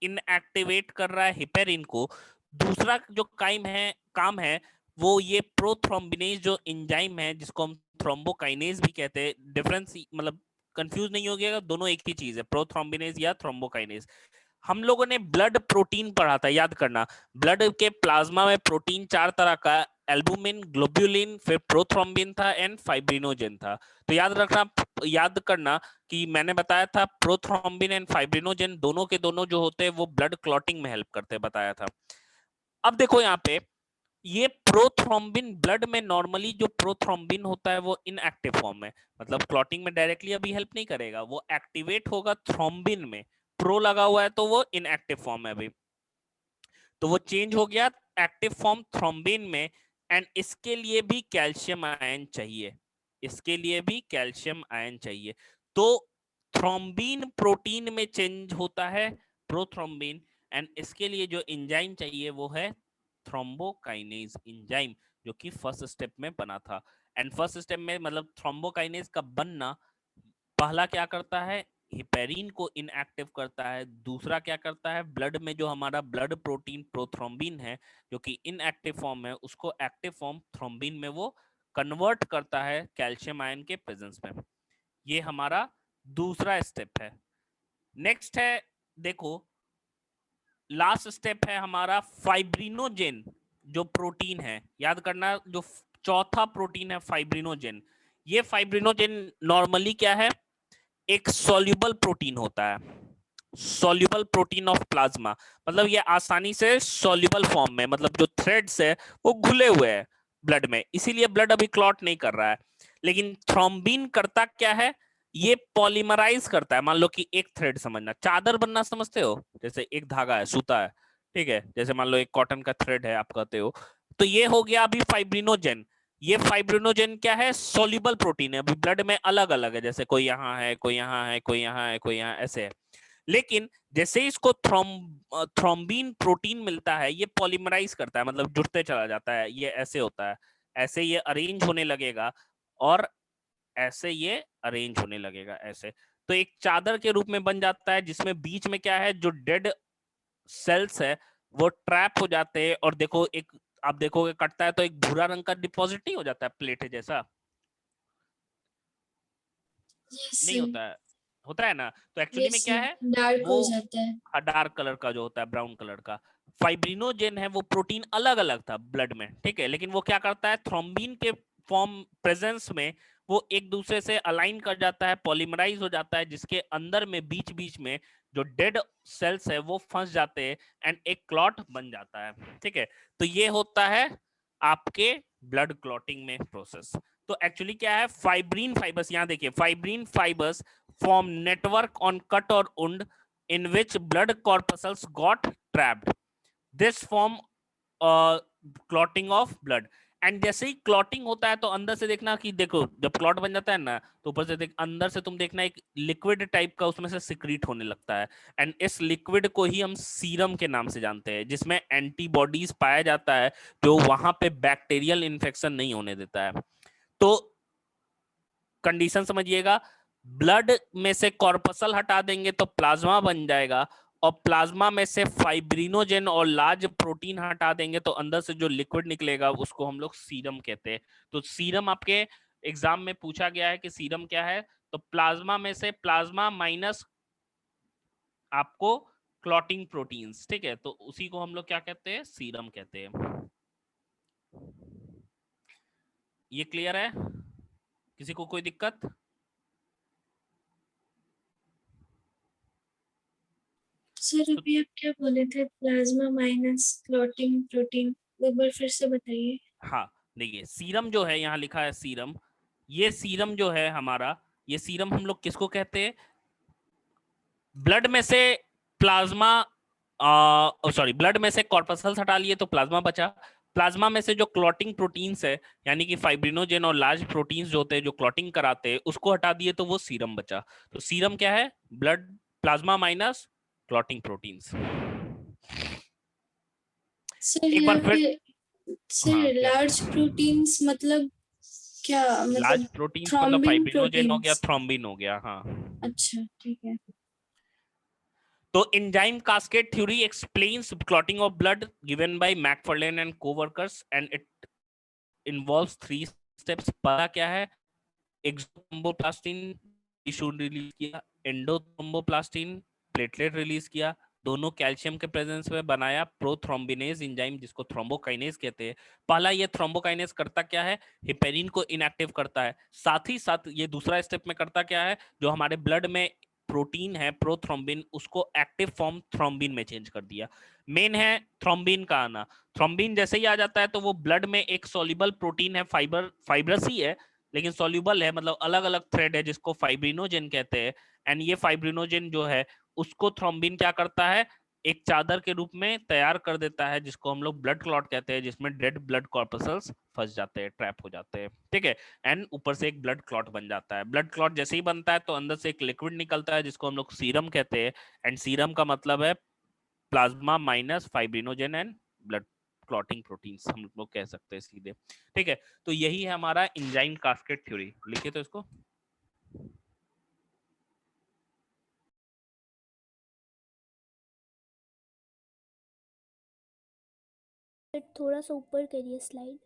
इनएक्टिवेट कर रहा है हिपेरिन को, दूसरा जो काम है वो ये प्रोथ्रोम्बिनेज जो एंजाइम है जिसको हम थ्रोम्बोकाइनेज भी कहते हैं, डिफरेंस मतलब कंफ्यूज नहीं हो गया, दोनों एक ही चीज है, प्रोथ्रोम्बिनेज या थ्रोम्बोकाइनेज। हम लोगों ने ब्लड प्रोटीन पढ़ा था, याद करना, ब्लड के प्लाज्मा में प्रोटीन 4 तरह का, एल्बुमिन, ग्लोब्यूलिन, फिर प्रोथ्रोम्बिन था एंड फाइब्रिनोजेन था। तो याद करना कि मैंने बताया था प्रोथ्रोम्बिन एंड फाइब्रिनोजेन दोनों के दोनों जो होते हैं वो ब्लड क्लॉटिंग में हेल्प करते हैं, बताया था। अब देखो यहाँ पे ये प्रोथ्रोम्बिन ब्लड में नॉर्मली जो प्रोथ्रोम्बिन होता है वो इनएक्टिव फॉर्म में, मतलब क्लॉटिंग में डायरेक्टली अभी हेल्प नहीं करेगा, वो एक्टिवेट होगा थ्रोम्बिन में, प्रो लगा हुआ है तो वो इनएक्टिव फॉर्म है अभी, तो वो चेंज हो गया एक्टिव फॉर्म थ्रोम्बिन में। एंड इसके लिए भी कैल्शियम आयन चाहिए, इसके लिए भी कैल्शियम आयन चाहिए। तो थ्रोम्बिन प्रोटीन में चेंज होता है प्रोथ्रोम्बिन, एंड इसके लिए जो एंजाइम चाहिए वो है थ्रोम्बोकाइनेज एंजाइम, जो कि फर्स्ट स्टेप में बना था। एंड फर्स्ट स्टेप में मतलब थ्रोम्बोकाइनेज का बनना, पहला क्या करता है, हिपेरिन को इनएक्टिव करता है, दूसरा क्या करता है, ब्लड में जो हमारा ब्लड प्रोटीन प्रोथ्रोम्बिन है जो कि इनएक्टिव फॉर्म है उसको एक्टिव फॉर्म थ्रोम्बिन में वो कन्वर्ट करता है कैल्शियम आयन के प्रेजेंस में। ये हमारा दूसरा स्टेप है। नेक्स्ट है, देखो लास्ट स्टेप है हमारा फाइब्रिनोजेन, जो प्रोटीन है, याद करना, जो चौथा प्रोटीन है फाइब्रिनोजेन। ये फाइब्रिनोजेन नॉर्मली क्या है, एक सॉल्युबल प्रोटीन होता है, सॉल्युबल प्रोटीन ऑफ प्लाज्मा, मतलब ये आसानी से सॉल्युबल फॉर्म में, मतलब जो थ्रेड्स है वो घुले हुए हैं ब्लड में, इसीलिए ब्लड अभी क्लॉट नहीं कर रहा है। लेकिन थ्रोम्बिन करता क्या है, ये पॉलीमराइज करता है, मान लो कि एक थ्रेड, समझना चादर बनना समझते हो, जैसे एक धागा है, सूता है, ठीक है, जैसे मान लो एक कॉटन का थ्रेड है आप कहते हो, तो ये हो गया अभी फाइब्रिनोजेन। ये फाइब्रिनोजेन क्या है, सोल्यूबल प्रोटीन है, अभी ब्लड में अलग अलग है, जैसे कोई यहाँ है, कोई यहाँ है, कोई यहाँ है, कोई यहाँ, ऐसे है। लेकिन जैसे ही इसको थ्रोम्बिन प्रोटीन मिलता है ये पॉलीमराइज करता है, मतलब जुड़ते चला जाता है, ये ऐसे होता है, ऐसे ये अरेंज होने लगेगा, और ऐसे ये अरेंज होने लगेगा ऐसे, तो एक चादर के रूप में बन जाता है जिसमें बीच में क्या है, जो डेड सेल्स है वो ट्रैप हो जाते हैं, और देखो एक, आप देखोगे कटता है तो एक भूरा रंग का डिपॉजिट नहीं हो जाता है प्लेट जैसा, यस नहीं सर। होता है, होता है ना, तो एक्चुअली यस में क्या सर, है डार्क वो हो जाता है। डार्क कलर का जो होता है, ब्राउन कलर का। फाइब्रिनोजेन है वो प्रोटीन अलग अलग था ब्लड में, ठीक है, लेकिन वो क्या करता है, थ्रोम्बिन के फॉर्म प्रेजेंस में वो एक दूसरे से अलाइन कर जाता है, पॉलीमराइज हो जाता है, जिसके अंदर में बीच बीच में जो डेड सेल्स है वो फंस जाते हैं एंड एक क्लॉट बन जाता है, ठीक है। तो ये होता है आपके ब्लड क्लॉटिंग में प्रोसेस। तो एक्चुअली क्या है, फाइब्रिन फाइबर्स, यहाँ देखिए, fibrin fibres form network on cut और उंड in which blood corpuscles got trapped. This form clotting of blood. And जैसे ही क्लॉटिंग होता है तो अंदर से देखना कि देखो जब क्लॉट बन जाता है ना तो ऊपर से देख, अंदर से तुम देखना एक लिक्विड टाइप का उसमें से सिक्रीट होने लगता है, एंड इस लिक्विड को ही हम सीरम के नाम से जानते हैं, जिसमें एंटीबॉडीज पाया जाता है जो वहां पे बैक्टीरियल इन्फेक्शन नहीं होने देता है। तो कंडीशन समझिएगा, ब्लड में से कॉर्पसल हटा देंगे तो प्लाज्मा बन जाएगा, और प्लाज्मा में से फाइब्रिनोजेन और लार्ज प्रोटीन हटा देंगे तो अंदर से जो लिक्विड निकलेगा उसको हम लोग सीरम कहते हैं। तो सीरम आपके एग्जाम में पूछा गया है कि सीरम क्या है, तो प्लाज्मा में से प्लाज्मा माइनस आपको क्लॉटिंग प्रोटीन्स, ठीक है, तो उसी को हम लोग क्या कहते हैं, सीरम कहते हैं। ये क्लियर है, किसी को कोई दिक्कत? सर अभी आप क्या बोले थे, प्लाज्मा माइनस क्लॉटिंग प्रोटीन, एक बार फिर से बताइए। हाँ देखिए, सीरम जो है यहाँ लिखा है सीरम, ये सीरम जो है हमारा, ये सीरम हम लोग किसको कहते हैं, ब्लड में से प्लाज्मा सॉरी ब्लड में से कॉर्पसल्स हटा लिए तो प्लाज्मा बचा। प्लाज्मा में से जो क्लॉटिंग प्रोटीन्स है यानी कि फाइब्रिनोजेन और लार्ज प्रोटीन्स जो होते हैं जो क्लॉटिंग कराते हैं उसको हटा दिए तो वो सीरम बचा। तो सीरम क्या है? Blood plasma minus clotting proteins. Sir एक यहाँ बार फिर, पे हाँ सर क्या? लार्ज प्रोटीन्स मतलब क्या, लार्ज मतलब प्रोटीन्स मतलब थ्रोम्बिन फाइब्रिनोजेन हो गया, प्रोटीन्स? थ्रोम्बिन हो गया, हाँ। अच्छा ठीक है। तो enzyme cascade theory explains clotting of blood given by Macfarlane and co-workers and it involves three steps। पहला क्या है? एक्सोथ्रोम्बोप्लास्टिन टिश्यू रिलीज किया, एंडोथ्रोम्बोप्लास्टिन प्लेटलेट रिलीज किया, दोनों कैल्शियम के प्रेजेंस में बनाया प्रोथ्रोम्बिनेज एंजाइम जिसको थ्रोम्बोकाइनेज कहते हैं। पहला ये थ्रोम्बोकाइनेज करता क्या है? हेपेरिन को इनएक्टिव करता है। साथ ही साथ ये दूसरा स्टेप में करता क्या है? जो हमारे ब्लड में प्रोटीन है प्रोथ्रोम्बिन उसको एक्टिव फॉर्म थ्रोम्बिन में चेंज कर दिया। मेन है थ्रोम्बिन का आना। थ्रोम्बिन जैसे ही आ जाता है तो वो ब्लड में एक सॉल्युबल प्रोटीन है, फाइब्रस ही है लेकिन सॉल्युबल है, मतलब अलग अलग थ्रेड है जिसको फाइब्रिनोजेन कहते हैं। एंड ये फाइब्रिनोजेन जो है उसको थ्रोम्बिन क्या करता है? एक चादर के रूप में तैयार कर देता है जिसको हम लोग ब्लड क्लॉट कहते हैं, जिसमें डेड ब्लड कॉर्पसल्स फंस जाते हैं, ट्रैप हो जाते हैं, ठीक है। एंड ऊपर से एक ब्लड क्लॉट बन जाता है। ब्लड क्लॉट जैसे ही बनता है तो अंदर से एक लिक्विड निकलता है जिसको हम लोग सीरम कहते हैं। एंड सीरम का मतलब है plasma minus fibrinogen and blood clotting proteins, हम लोग कह सकते हैं सीधे, ठीक है। तो यही है हमारा एंजाइम कास्केड थ्योरी। लिखिए तो इसको। थोड़ा सा ऊपर करिए स्लाइड।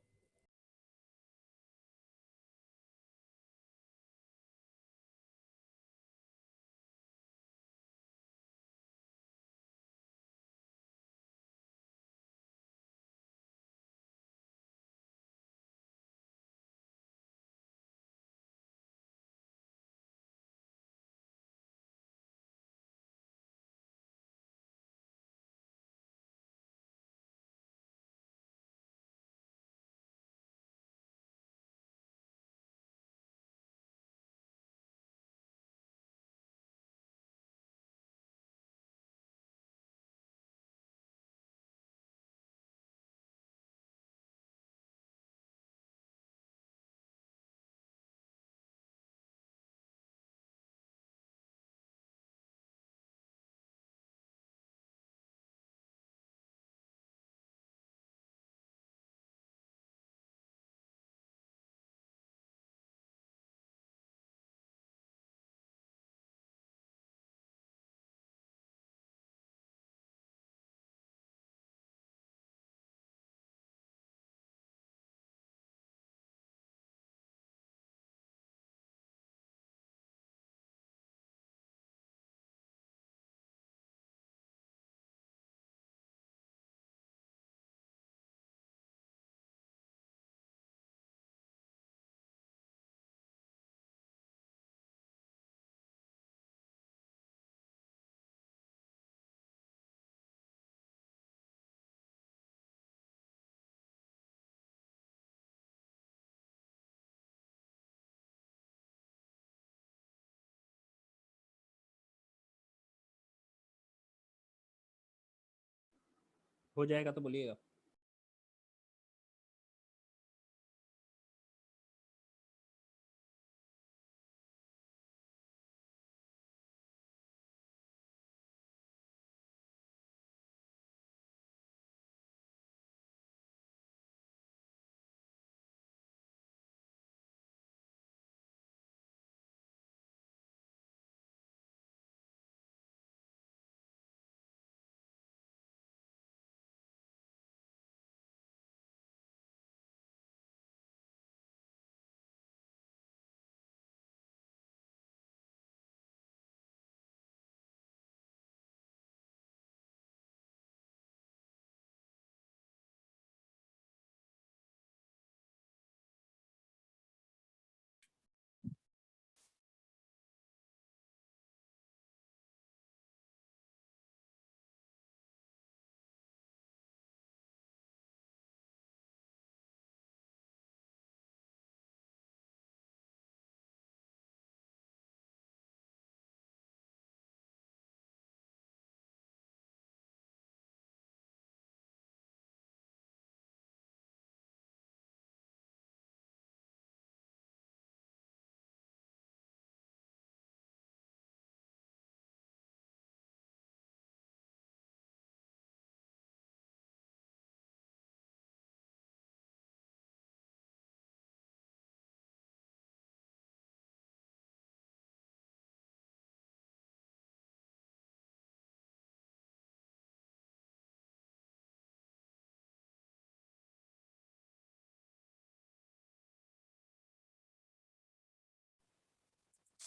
हो जाएगा तो बोलिएगा।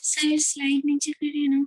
सर स्लाइड नीचे करिए ना।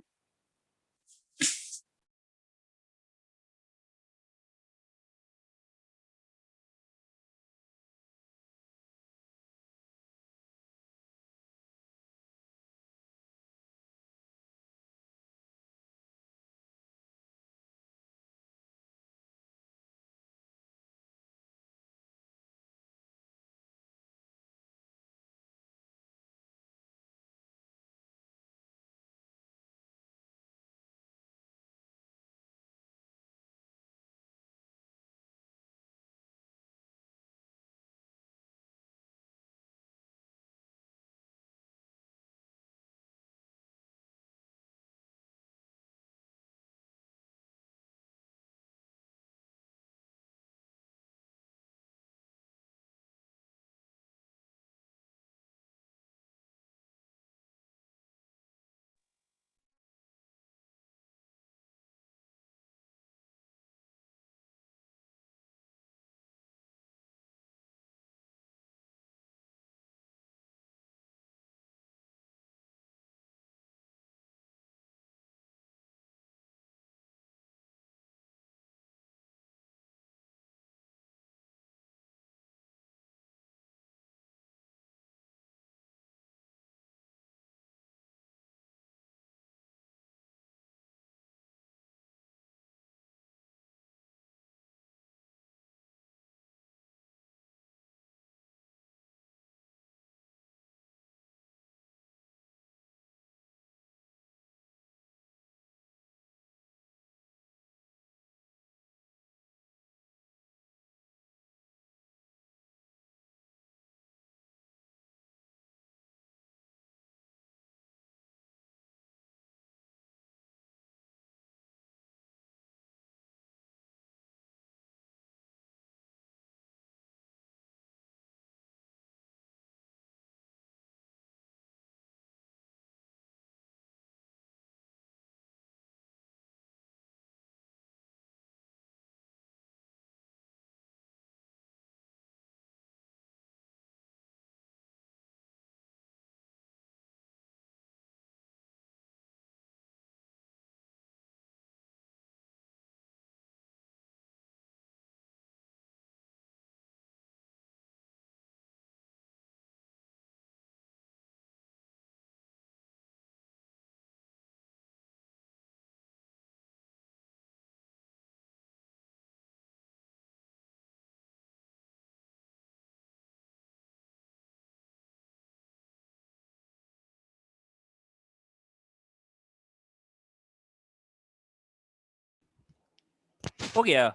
हो गया।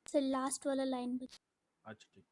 सर लास्ट वाला लाइन अच्छा ठीक।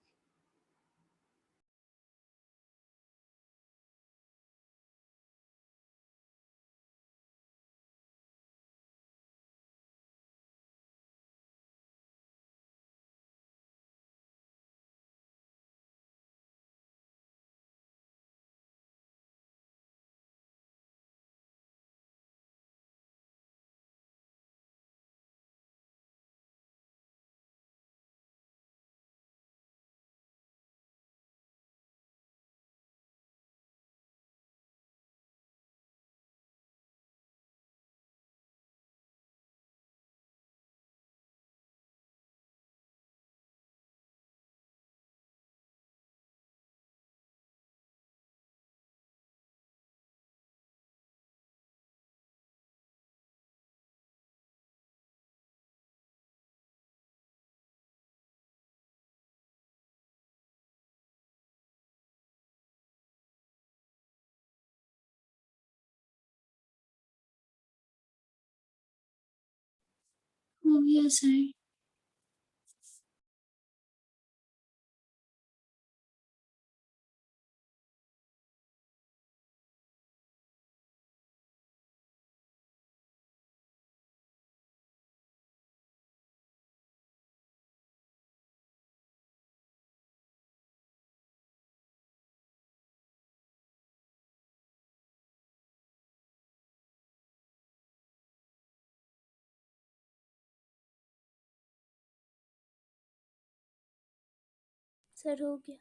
हो गया सर। सर हो गया।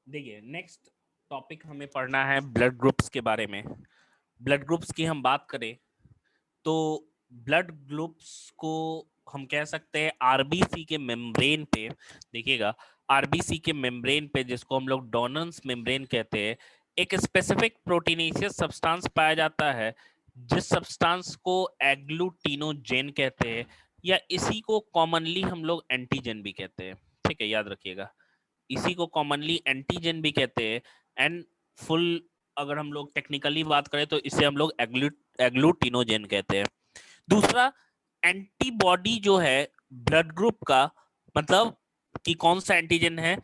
देखिए नेक्स्ट टॉपिक हमें पढ़ना है ब्लड ग्रुप्स के बारे में। ब्लड ग्रुप्स की हम बात करें तो ब्लड ग्रुप्स को हम कह सकते हैं आरबीसी के मेम्ब्रेन पे, देखिएगा आरबीसी के मेम्ब्रेन पे, जिसको हम लोग डोनेंस मेम्ब्रेन कहते हैं, एक स्पेसिफिक प्रोटीनेशियस सब्सटेंस पाया जाता है जिस सब्सटेंस को एग्लूटिनोजेन कहते हैं, या इसी को कॉमनली हम लोग एंटीजन भी कहते हैं। ठीक है, याद रखिएगा, इसी को कॉमनली एंटीजन भी कहते हैं। एंड फुल अगर हम लोग टेक्निकली बात करें तो इसे हम लोग एग्लूटिनोजेन कहते हैं। दूसरा, एंटीबॉडी जो है ब्लड ग्रुप का, मतलब कि कौन सा एंटीजन है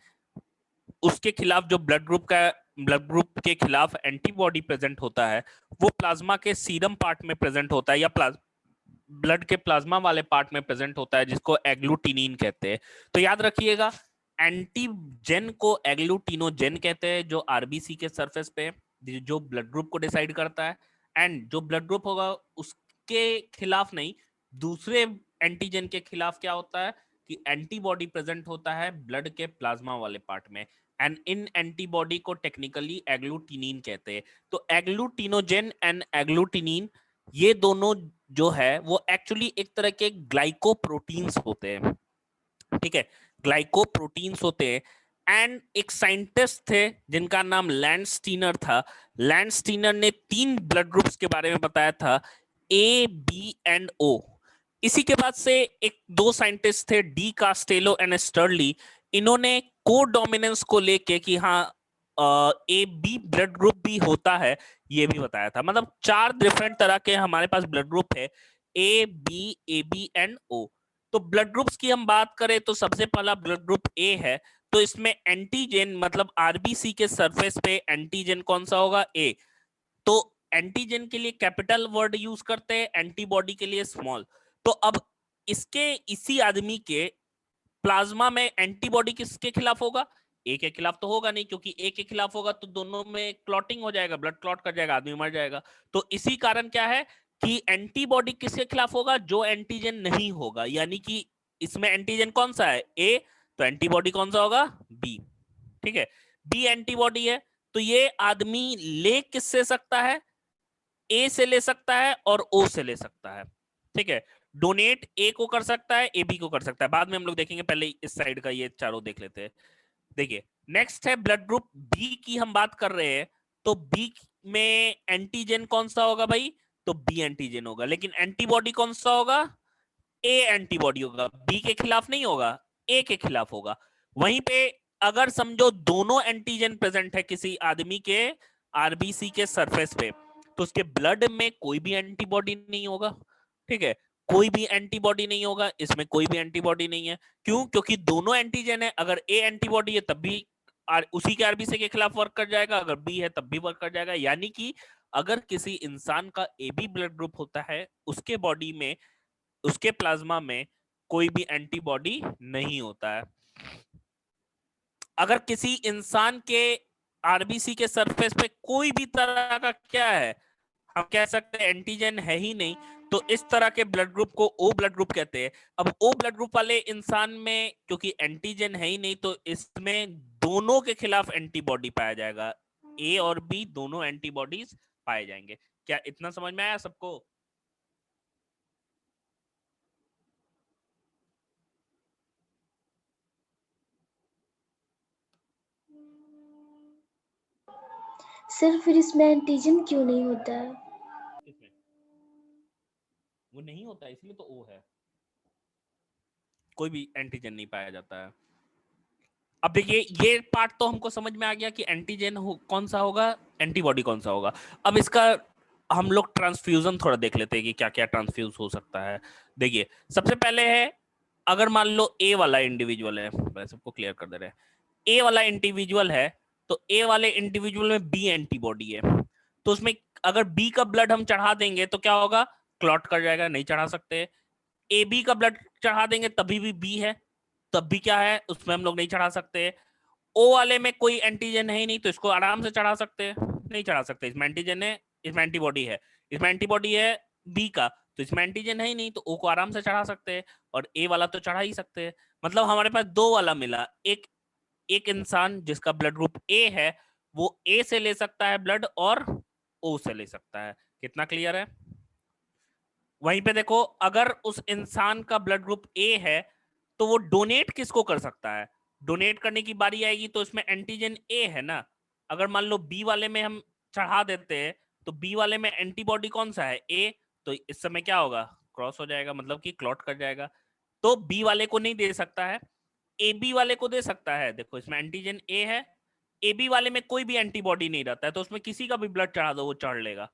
उसके खिलाफ जो ब्लड ग्रुप के खिलाफ एंटीबॉडी प्रेजेंट होता है, वो प्लाज्मा के सीरम पार्ट में प्रेजेंट होता है या ब्लड के प्लाज्मा वाले पार्ट में प्रेजेंट होता है, जिसको एग्लूटिनिन कहते हैं। तो याद रखिएगा, एंटीजन को एग्लूटिनोजेन कहते हैं, जो आरबीसी के सरफेस पे जो ब्लड ग्रुप को डिसाइड करता है। एंड जो ब्लड ग्रुप होगा उसके खिलाफ नहीं, दूसरे एंटीजन के खिलाफ क्या होता है कि एंटीबॉडी प्रेजेंट होता है ब्लड के प्लाज्मा वाले पार्ट में। एंड इन एंटीबॉडी को टेक्निकली एग्लूटिनिन कहते हैं। तो एग्लूटिनोजेन एंड एग्लूटिनिन, ये दोनों जो है वो एक्चुअली एक तरह के ग्लाइकोप्रोटीन्स होते हैं। ठीक है, ग्लाइकोप्रोटीन्स होते हैं। एंड एक साइंटिस्ट थे जिनका नाम लैंडस्टीनर था। लैंडस्टीनर ने 3 ब्लड ग्रुप्स के बारे में बताया था, ए, बी एंड ओ। इसी के बाद से एक 2 साइंटिस्ट थे, डी कास्टेलो एंड स्टर्ली। इन्होंने कोडोमिनेंस को लेके कि हाँ ए बी ब्लड ग्रुप भी होता है, ये भी बताया था। मतलब 4 डिफरेंट तरह के हमारे पास ब्लड ग्रुप है, ए बी एंड ओ। तो ब्लड ग्रुप्स की हम बात करें तो सबसे पहला ब्लड ग्रुप ए है। तो इसमें एंटीजन, मतलब आरबीसी के सरफेस पे एंटीजन कौन सा होगा? ए। तो एंटीजन के लिए कैपिटल वर्ड यूज करते हैं, एंटीबॉडी के लिए स्मॉल। तो अब इसी आदमी के प्लाज्मा में एंटीबॉडी किसके खिलाफ होगा? ए के खिलाफ तो होगा नहीं, क्योंकि ए के खिलाफ होगा तो दोनों में क्लॉटिंग हो जाएगा, ब्लड क्लॉट कर जाएगा, आदमी मर जाएगा। तो इसी कारण क्या है कि एंटीबॉडी किसके खिलाफ होगा? जो एंटीजन नहीं होगा। यानी कि इसमें एंटीजन कौन सा है? ए, तो एंटीबॉडी कौन सा होगा? बी। ठीक है, बी एंटीबॉडी है। तो ये आदमी ले किससे सकता है? ए से ले सकता है और ओ से ले सकता है। ठीक है, डोनेट ए को कर सकता है, ए बी को कर सकता है, बाद में हम लोग देखेंगे, पहले इस साइड का ये चारों देख लेते हैं। देखिए नेक्स्ट है ब्लड ग्रुप बी की हम बात कर रहे हैं। तो बी में एंटीजन कौन सा होगा भाई? तो बी एंटीजन होगा। लेकिन एंटीबॉडी कौन सा होगा? ए एंटीबॉडी होगा। बी के खिलाफ नहीं होगा, ए के खिलाफ होगा। वहीं पे अगर समझो दोनों एंटीजन प्रेजेंट है किसी आदमी के आरबीसी के सरफेस पे, तो उसके ब्लड में कोई भी एंटीबॉडी नहीं होगा। ठीक है, कोई भी एंटीबॉडी नहीं होगा, इसमें कोई भी एंटीबॉडी नहीं है। क्यों? क्योंकि दोनों एंटीजन है। अगर ए एंटीबॉडी है तब भी उसी के आरबीसी के खिलाफ वर्क कर जाएगा, अगर बी है तब भी वर्क कर जाएगा। यानी कि अगर किसी इंसान का ए बी ब्लड ग्रुप होता है, उसके बॉडी में, उसके प्लाज्मा में कोई भी एंटीबॉडी नहीं होता है। अगर किसी इंसान के आरबीसी के सरफेस पे कोई भी तरह का क्या है, हम कह सकते हैं एंटीजन है ही नहीं, तो इस तरह के ब्लड ग्रुप को ओ ब्लड ग्रुप कहते हैं। अब ओ ब्लड ग्रुप वाले इंसान में क्योंकि एंटीजन है ही नहीं, तो इसमें दोनों के खिलाफ एंटीबॉडी पाया जाएगा, ए और बी दोनों एंटीबॉडीज पाए जाएंगे। क्या इतना समझ में आया सबको? सर फिर इसमें एंटीजन क्यों नहीं होता है? इसमें वो नहीं होता, इसलिए तो ओ है, कोई भी एंटीजन नहीं पाया जाता है। अब देखिए ये पार्ट तो हमको समझ में आ गया कि एंटीजन कौन सा होगा, एंटीबॉडी कौन सा होगा। अब इसका हम लोग ट्रांसफ्यूजन थोड़ा देख लेते हैं कि क्या क्या ट्रांसफ्यूज हो सकता है। देखिए सबसे पहले है, अगर मान लो ए वाला इंडिविजुअल है, मैं सबको क्लियर कर दे रहे हैं, ए वाला इंडिविजुअल है, तो ए वाले इंडिविजुअल में बी एंटीबॉडी है, तो उसमें अगर बी का ब्लड हम चढ़ा देंगे तो क्या होगा? क्लॉट कर जाएगा, नहीं चढ़ा सकते। ए बी का ब्लड चढ़ा देंगे तभी भी बी है, तब भी क्या है, उसमें हम लोग नहीं चढ़ा सकते। ओ वाले में कोई एंटीजन है ही नहीं, तो इसको आराम से चढ़ा सकते हैं, नहीं चढ़ा सकते, इसमें एंटीजन है, इसमें एंटीबॉडी है, इसमें एंटीबॉडी है बी का, तो इसमें एंटीजन है ही नहीं, तो ओ को आराम से चढ़ा सकते हैं, और ए वाला तो चढ़ा ही सकते हैं। मतलब हमारे पास 2 वाला मिला, एक एक इंसान जिसका ब्लड ग्रुप ए है वो ए से ले सकता है ब्लड और ओ से ले सकता है। कितना क्लियर है? वहीं पे देखो, अगर उस इंसान का ब्लड ग्रुप ए है तो वो डोनेट किसको कर सकता है? डोनेट करने की बारी आएगी तो इसमें एंटीजन ए है ना। अगर मान लो बी वाले में हम चढ़ा देते हैं तो बी वाले में एंटीबॉडी कौन सा है? ए। तो इस समय क्या होगा? क्रॉस हो जाएगा, मतलब कि क्लॉट कर जाएगा। तो बी वाले को नहीं दे सकता है, ए बी वाले को दे सकता है। देखो इसमें एंटीजन ए है, ए बी वाले में कोई भी एंटीबॉडी नहीं रहता है, तो उसमें किसी का भी ब्लड चढ़ा दो वो चढ़ लेगा।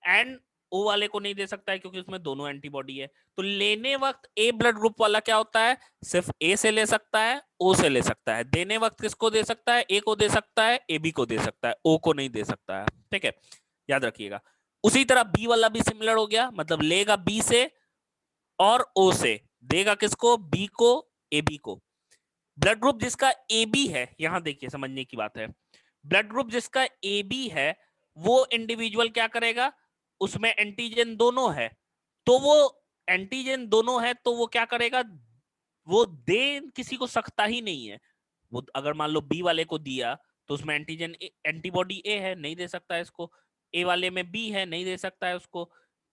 एंड ओ वाले को नहीं दे सकता है क्योंकि उसमें दोनों एंटीबॉडी है। तो लेने वक्त ए ब्लड ग्रुप वाला क्या होता है? सिर्फ ए से ले सकता है, ओ से ले सकता है। देने वक्त किसको दे सकता है? ए को दे सकता है, ए बी को दे सकता है, ओ को नहीं दे सकता है। ठीक है, याद रखिएगा। उसी तरह बी वाला भी सिमिलर हो गया, मतलब लेगा बी से और ओ से, देगा किसको? बी को, ए बी को। ब्लड ग्रुप जिसका ए बी है, यहां देखिए समझने की बात है, ब्लड ग्रुप जिसका ए बी है वो इंडिविजुअल क्या करेगा? उसमें एंटीजन दोनों है, तो वो एंटीजन दोनों है तो वो क्या करेगा? वो दे किसी को सकता ही नहीं है। वो अगर मान लो बी वाले को दिया तो उसमें एंटीजन एंटीबॉडी ए है, नहीं दे सकता है इसको। ए वाले में बी है, नहीं दे सकता है उसको।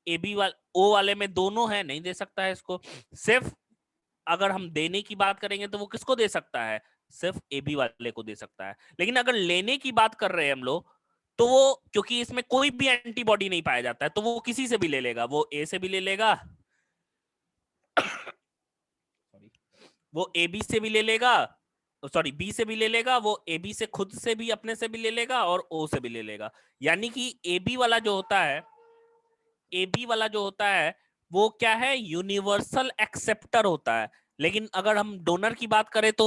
ए बी वाले ओ वाले में दोनों है, नहीं दे सकता है इसको। सिर्फ अगर हम देने की बात करेंगे तो वो किसको दे सकता है? सिर्फ ए बी वाले को दे सकता है। लेकिन अगर लेने की बात कर रहे हैं हम लोग, तो वो क्योंकि इसमें कोई भी एंटीबॉडी नहीं पाया जाता है तो वो किसी से भी ले लेगा। वो ए से भी ले लेगा, वो ए बी से भी ले लेगा, सॉरी बी से भी ले लेगा, वो ए बी से खुद से भी अपने से भी ले लेगा और ओ से भी ले लेगा। यानी कि ए बी वाला जो होता है, ए बी वाला जो होता है वो क्या है? यूनिवर्सल एक्सेप्टर होता है। लेकिन अगर हम डोनर की बात करें तो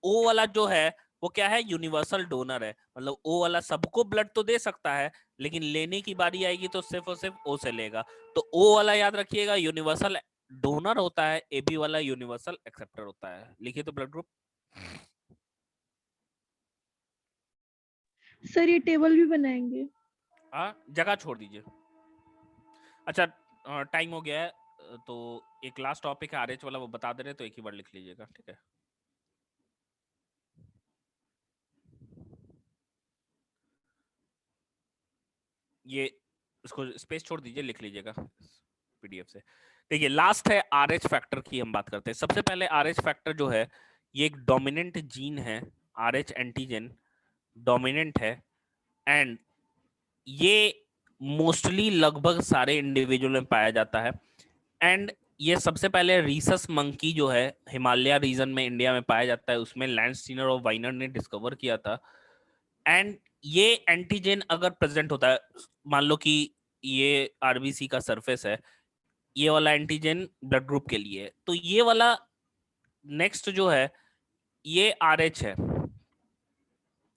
ओ वाला जो है वो क्या है? यूनिवर्सल डोनर है। मतलब ओ वाला सबको ब्लड तो दे सकता है लेकिन लेने की बारी आएगी तो सिर्फ और सिर्फ ओ से लेगा। तो ओ वाला याद रखिएगा यूनिवर्सल डोनर होता है, ए बी वाला यूनिवर्सल एक्सेप्टर होता है। लिखिए तो ब्लड ग्रुप। सर ये टेबल भी बनाएंगे? जगह छोड़ दीजिए। अच्छा, टाइम हो गया है, तो एक लास्ट टॉपिक है आरएच वाला, वो बता दे रहे तो एक ही बार लिख लीजिएगा, ठीक है? ये इसको स्पेस छोड़ दीजिए, लिख लीजिएगा पीडीएफ से। देखिए लास्ट है आरएच फैक्टर की हम बात करते हैं। सबसे पहले आरएच फैक्टर जो है ये एक डोमिनेंट जीन है, आरएच एंटीजन डोमिनेंट है। एंड ये मोस्टली लगभग सारे इंडिविजुअल में पाया जाता है। एंड ये सबसे पहले रीसस मंकी जो है हिमालय रीजन में इंडिया में पाया जाता है, उसमें लैंडस्टीनर और वाइनर ने डिस्कवर किया था। एंड ये एंटीजन अगर प्रेजेंट होता है, मान लो कि ये आरबीसी का सरफेस है, ये वाला एंटीजन ब्लड ग्रुप के लिए है, तो ये वाला नेक्स्ट जो है ये आरएच है।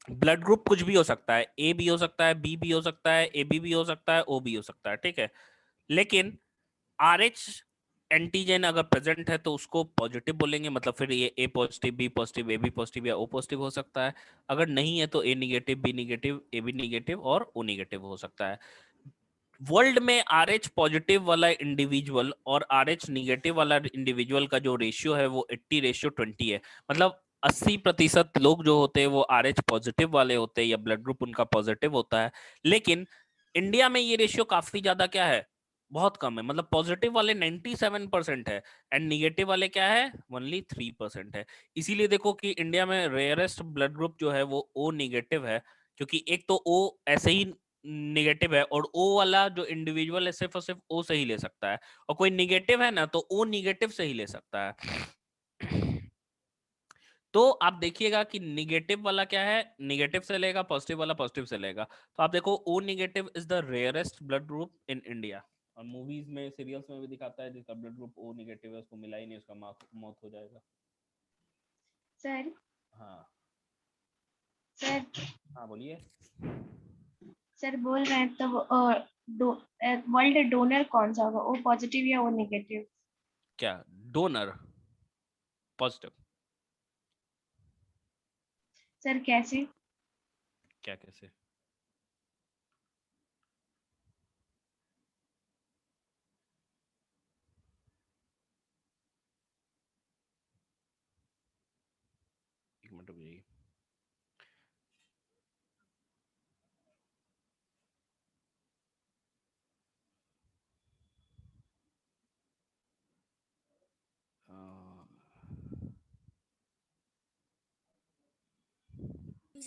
ब्लड ग्रुप कुछ भी हो सकता है, ए भी हो सकता है, बी भी हो सकता है, ए बी भी हो सकता है, ओ भी हो सकता है, ठीक है? लेकिन आरएच एंटीजन अगर प्रेजेंट है तो उसको पॉजिटिव बोलेंगे, मतलब फिर ये A positive, B positive, A B positive या ओ पॉजिटिव हो सकता है। अगर नहीं है तो A negative, B negative, A B negative और ओ निगेटिव हो सकता है। वर्ल्ड में आरएच पॉजिटिव वाला इंडिविजुअल और आरएच निगेटिव वाला इंडिविजुअल का जो रेशियो है वो 80:20 है। मतलब 80% लोग जो होते हैं वो आरएच पॉजिटिव वाले होते हैं या ब्लड ग्रुप उनका पॉजिटिव होता है। लेकिन इंडिया में ये रेशियो काफी ज्यादा क्या है? बहुत कम है। मतलब पॉजिटिव वाले 97% है एंड निगेटिव वाले क्या है? ओनली 3% है। इसीलिए देखो कि इंडिया में रेयरेस्ट ब्लड ग्रुप जो है वो ओ निगेटिव है, क्योंकि एक तो ओ ऐसे ही निगेटिव है और ओ वाला जो इंडिविजुअल है सिर्फ और सिर्फ ओ से ही ले सकता है, और कोई निगेटिव है ना तो ओ निगेटिव से ही ले सकता है। तो आप देखिएगा कि निगेटिव वाला क्या है? निगेटिव से लेगा, पॉजिटिव वाला पॉजिटिव से लेगा। तो आप देखो O negative is the rarest blood group in India. और मूवीज में, सीरियल्स में भी दिखाता है जिसका ब्लड ग्रुप ओ निगेटिव है उसको मिला ही नहीं, उसका मौत हो जाएगा। सर हाँ सर हाँ बोलिए। सर बोल रहे हैं तो वर्ल्ड डोनर कौन सा होगा, ओ पॉजिटिव या ओ नेगेटिव? क्या डोनर? पॉजिटिव। सर कैसे? क्या कैसे? एक मिनट रुक जाइए।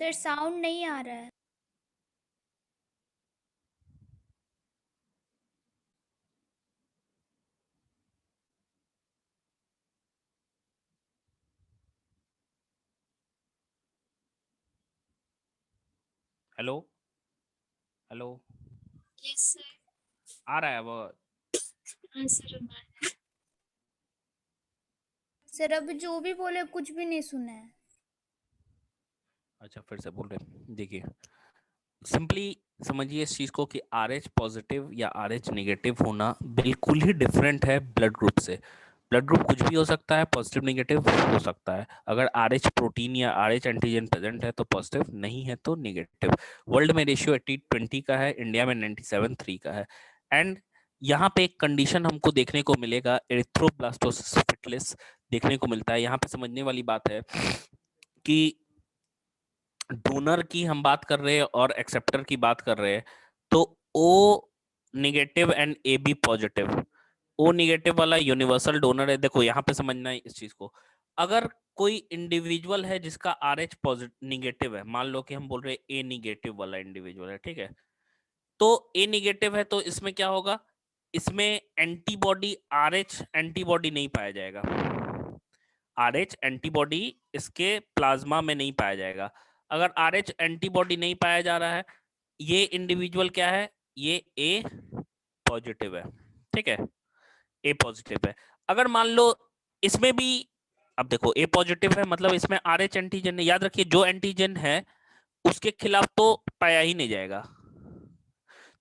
सर साउंड नहीं आ रहा है। Hello hello, yes sir. आ रहा है वो? हाँ सर, अब आ रहा है। सर अभी जो भी बोले कुछ भी नहीं सुना है। अच्छा, फिर से बोल रहे हैं। देखिए, सिंपली समझिए इस चीज को कि RH पॉजिटिव या RH नेगेटिव होना बिल्कुल ही डिफरेंट है ब्लड ग्रुप से। ब्लड ग्रुप कुछ भी हो सकता है, पॉजिटिव नेगेटिव हो सकता है। अगर RH प्रोटीन या RH एंटीजन प्रेजेंट है तो पॉजिटिव, नहीं है तो नेगेटिव। वर्ल्ड में रेशियो 80-20 का है, इंडिया में 97-3 का है। एंड यहाँ पे एक कंडीशन हमको देखने को मिलेगा, एरिथ्रोब्लास्टोसिस फर्टिलिस देखने को मिलता है। यहाँ पे समझने वाली बात है कि डोनर की हम बात कर रहे हैं और एक्सेप्टर की बात कर रहे हैं, तो O negative and AB positive. O negative वाला यूनिवर्सल डोनर है। देखो यहाँ पे समझना है इस चीज को। अगर कोई इंडिविजुअल है जिसका RH पॉजिटिव नेगेटिव है, मान लो कि हम बोल रहे हैं A नेगेटिव वाला इंडिविजुअल है, ठीक है, तो A नेगेटिव है तो इसमें क्या होगा, इसमें एंटीबॉडी RH एंटीबॉडी नहीं पाया जाएगा। RH एंटीबॉडी इसके प्लाज्मा में नहीं पाया जाएगा। अगर RH एंटीबॉडी नहीं पाया जा रहा है, ये इंडिविजुअल क्या है, ये A पॉजिटिव है, ठीक है, A पॉजिटिव है। अगर मान लो इसमें भी, अब देखो A पॉजिटिव है मतलब इसमें RH एंटीजन है, याद रखिए जो एंटीजन है उसके खिलाफ तो पाया ही नहीं जाएगा।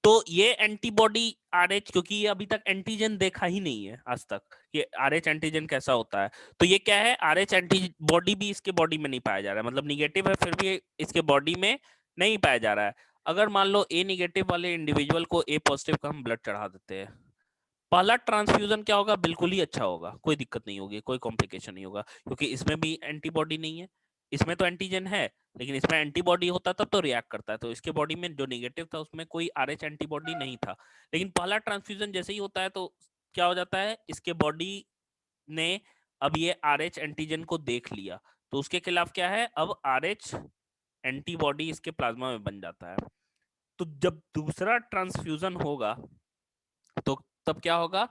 तो ये एंटीबॉडी RH, क्योंकि ये अभी तक एंटीजन देखा ही नहीं है आज तक, ये RH एंटीजन कैसा होता है, तो ये क्या है, RH एंटीबॉडी भी इसके बॉडी में नहीं पाया जा रहा है, मतलब निगेटिव है फिर भी इसके बॉडी में नहीं पाया जा रहा है। अगर मान लो A निगेटिव वाले इंडिविजुअल को A पॉजिटिव का हम ब्लड चढ़ा देते हैं, पहला ट्रांसफ्यूजन क्या होगा, बिल्कुल ही अच्छा होगा, कोई दिक्कत नहीं होगी, कोई कॉम्प्लिकेशन नहीं होगा, क्योंकि इसमें भी एंटीबॉडी नहीं है। इसमें तो एंटीजन है लेकिन इसमें एंटीबॉडी होता तब तो रिएक्ट करता है, तो इसके बॉडी में जो नेगेटिव था उसमें कोई RH एंटीबॉडी नहीं था। लेकिन पहला ट्रांसफ्यूजन जैसे ही होता है तो क्या हो जाता है, इसके बॉडी ने अब ये RH एंटीजन को देख लिया, तो उसके खिलाफ क्या है, अब RH एंटीबॉडी इसके प्लाज्मा में बन जाता है। तो जब दूसरा ट्रांसफ्यूजन होगा तो तब क्या होगा,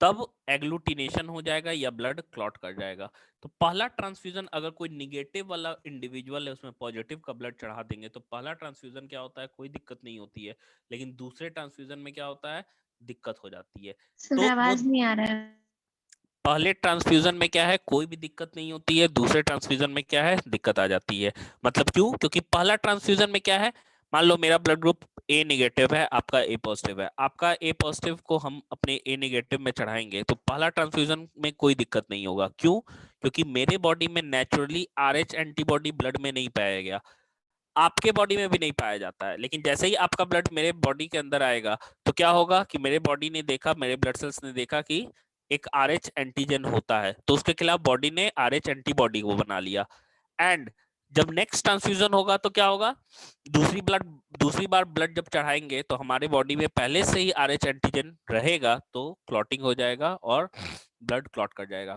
तब एग्लूटिनेशन हो जाएगा या ब्लड क्लॉट कर जाएगा। तो पहला ट्रांसफ्यूजन अगर कोई निगेटिव वाला इंडिविजुअल है उसमें पॉजिटिव का ब्लड चढ़ा देंगे तो पहला ट्रांसफ्यूजन क्या होता है, कोई दिक्कत नहीं होती है। लेकिन दूसरे ट्रांसफ्यूजन में क्या होता है, दिक्कत हो जाती है। सर तो वो आवाज नहीं आ रहा है। पहले ट्रांसफ्यूजन में क्या है, कोई भी दिक्कत नहीं होती है, दूसरे ट्रांसफ्यूजन में क्या है, दिक्कत आ जाती है। मतलब क्यों, क्योंकि पहला ट्रांसफ्यूजन में क्या है, मान लो मेरा ब्लड ग्रुप A नेगेटिव है, आपका A पॉजिटिव है, आपका A पॉजिटिव को हम अपने A नेगेटिव में चढ़ाएंगे तो पहला ट्रांसफ्यूजन में कोई दिक्कत नहीं होगा। क्यों, क्योंकि मेरे बॉडी में नेचुरली RH एंटीबॉडी ब्लड में नहीं पाया गया, आपके बॉडी में भी नहीं पाया जाता है। लेकिन जैसे ही आपका ब्लड मेरे बॉडी के अंदर आएगा तो क्या होगा कि मेरे बॉडी ने देखा, मेरे ब्लड सेल्स ने देखा कि एक RH एंटीजन होता है, तो उसके खिलाफ बॉडी ने RH एंटीबॉडी को बना लिया। एंड जब नेक्स्ट ट्रांसफ्यूजन होगा तो क्या होगा, दूसरी बार ब्लड जब चढ़ाएंगे तो हमारे बॉडी में पहले से ही RH एंटीजन रहेगा, तो क्लॉटिंग हो जाएगा और ब्लड क्लॉट कर जाएगा।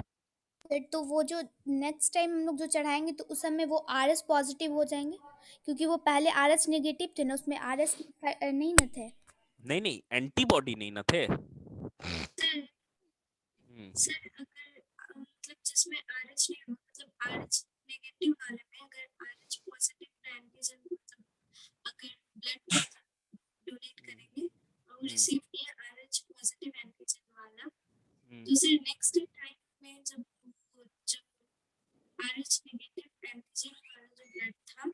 सर तो वो जो नेक्स्ट टाइम हम लोग जो चढ़ाएंगे तो उस समय वो RS पॉजिटिव हो जाएंगे, क्योंकि वो पहले RS नेगेटिव थे ना, उसमें RS नहीं ना थे। नहीं नहीं, एंटीबॉडी नहीं ना थे। सर सर अगर मतलब जिसमें RH नहीं हो, मतलब RH नेगेटिव वाले में अगर RH पॉजिटिव का एंटीजन, मतलब अगर ब्लड डोनेट करेंगे और रिसीव किया RH पॉजिटिव एंटीजन वाला, तो सर नेक्स्ट टाइम में जब RH नेगेटिव एंटीजन वाला जो ब्लड था,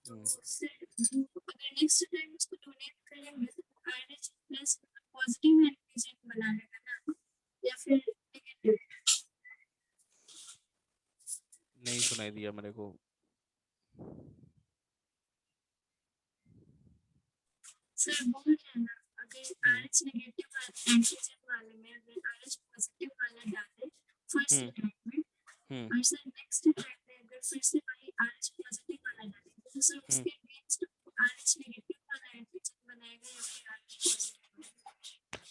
तो सर अगर नेक्स्ट टाइम उसको डोनेट करेंगे तो RH प्लस पॉजिटिव एंटीजन बना लेगा ना, या फिर नेगेटिव? नहीं सुनाई दिया मेरे को। सर बोल रहे हैं ना, अगर RH नेगेटिव एंटीजन वाले में अगर RH पॉजिटिव वाला डाले फर्स्ट टाइम में, और सर नेक्स्ट टाइम में अगर फिर से वही RH पॉजिटिव वाला डालेंगे तो सर उसके अगेंस्ट RH नेगेटिव वाला एंटीजन बनाएगा या फिर RH पॉजिटिव?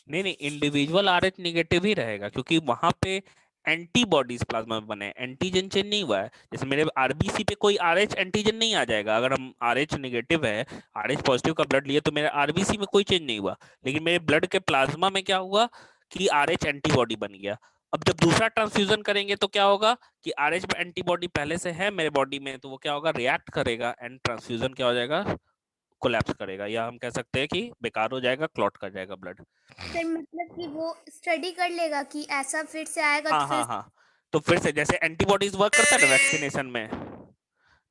नहीं नहीं, इंडिविजुअल RH नेगेटिव ही रहेगा, क्योंकि वहां पे एंटीबॉडीज प्लाज्मा में बने, एंटीजन चेंज नहीं हुआ है। जैसे मेरे आरबीसी पे कोई आरएच एंटीजन नहीं आ जाएगा, अगर हम आरएच नेगेटिव है, आरएच पॉजिटिव का ब्लड लिए तो मेरे आरबीसी में कोई चेंज नहीं हुआ, लेकिन मेरे ब्लड के प्लाज्मा में क्या हुआ कि आरएच एंटीबॉडी बन गया। अब जब दूसरा ट्रांसफ्यूजन करेंगे तो क्या होगा कि आरएच एंटीबॉडी पहले से है मेरे बॉडी में, तो वो क्या होगा, रिएक्ट करेगा एंड ट्रांसफ्यूजन क्या हो जाएगा, कोलैप्स करेगा, या हम कह सकते हैं कि बेकार हो जाएगा, क्लॉट कर जाएगा ब्लड। सर मतलब कि वो स्टडी कर लेगा कि ऐसा फिर से आएगा तो हाँ फिर हाँ हाँ, तो फिर से जैसे एंटीबॉडीज वर्क करता है ना वैक्सीनेशन में,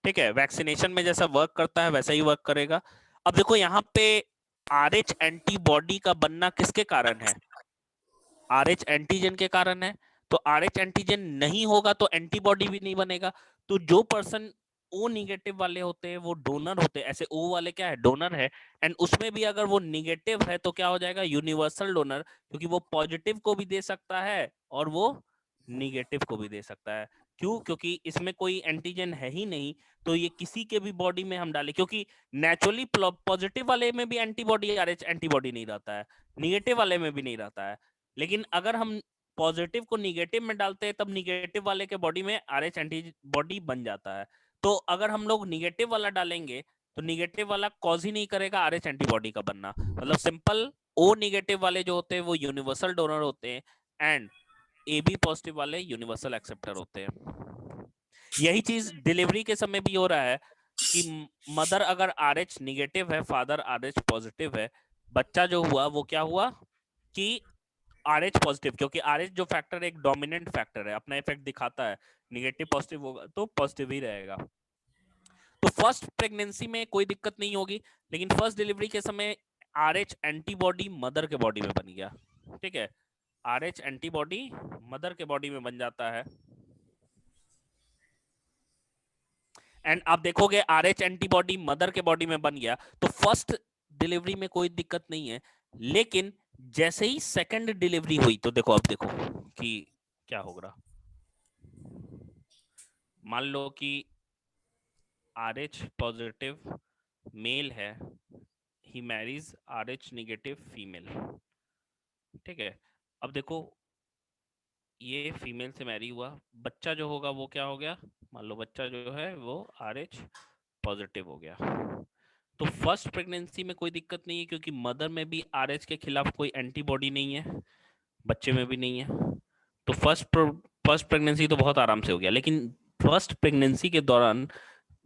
ठीक है, वैक्सीनेशन में जैसा वर्क करता है वैसा ही वर्क करेगा। अब देखो यहाँ पे आरएच एंटीबॉडी का बनना किसके कारण है, आरएच एंटीजन के कारण है। तो आरएच एंटीजन नहीं होगा तो एंटीबॉडी भी नहीं बनेगा। तो जो पर्सन ओ निगेटिव वाले होते हैं वो डोनर होते हैं, ऐसे ओ वाले क्या है, डोनर है, एंड उसमें भी अगर वो निगेटिव है तो क्या हो जाएगा, यूनिवर्सल डोनर, क्योंकि वो पॉजिटिव को भी दे सकता है और वो निगेटिव को भी दे सकता है। क्यों, क्योंकि इसमें कोई एंटीजन है ही नहीं, तो ये किसी के भी बॉडी में हम डालें, क्योंकि नेचुरली पॉजिटिव वाले में भी एंटीबॉडी आरएच एंटीबॉडी नहीं रहता है, निगेटिव वाले में भी नहीं रहता है, लेकिन अगर हम पॉजिटिव को निगेटिव में डालते हैं तब निगेटिव वाले के बॉडी में आरएच एंटीबॉडी बन जाता है। तो अगर हम लोग निगेटिव वाला डालेंगे तो निगेटिव वाला कॉज ही नहीं करेगा आरएच एंटीबॉडी का बनना। मतलब सिंपल, ओ निगेटिव वाले जो होते हैं वो यूनिवर्सल डोनर होते हैं एंड ए बी पॉजिटिव वाले यूनिवर्सल एक्सेप्टर होते हैं। यही चीज डिलीवरी के समय भी हो रहा है कि मदर अगर आरएच निगेटिव है, फादर आरएच पॉजिटिव है, बच्चा जो हुआ वो क्या हुआ कि आरएच पॉजिटिव, क्योंकि आरएच जो फैक्टर एक डोमिनेंट फैक्टर है, अपना इफेक्ट दिखाता है, निगेटिव पॉजिटिव होगा तो पॉजिटिव ही रहेगा। तो फर्स्ट प्रेगनेंसी में कोई दिक्कत नहीं होगी, लेकिन फर्स्ट डिलीवरी के समय आरएच एंटीबॉडी मदर के बॉडी में बन गया, ठीक है, आरएच एंटीबॉडी मदर के बॉडी में बन जाता है, एंड आप देखोगे आरएच एंटीबॉडी मदर के बॉडी में बन गया तो फर्स्ट डिलीवरी में कोई दिक्कत नहीं है। लेकिन जैसे ही सेकंड डिलीवरी हुई तो देखो, अब देखो कि क्या होगा। मान लो कि आरएच पॉजिटिव मेल है, ही मैरीज आरएच नेगेटिव फीमेल, ठीक है। अब देखो ये फीमेल से मैरी हुआ, बच्चा जो होगा वो क्या हो गया, मान लो बच्चा जो है वो आरएच पॉजिटिव हो गया। तो फर्स्ट प्रेगनेंसी में कोई दिक्कत नहीं है, क्योंकि मदर में भी आरएच के खिलाफ कोई एंटीबॉडी नहीं है, बच्चे में भी नहीं है, तो फर्स्ट प्रेगनेंसी तो बहुत आराम से हो गया। लेकिन फर्स्ट प्रेगनेंसी के दौरान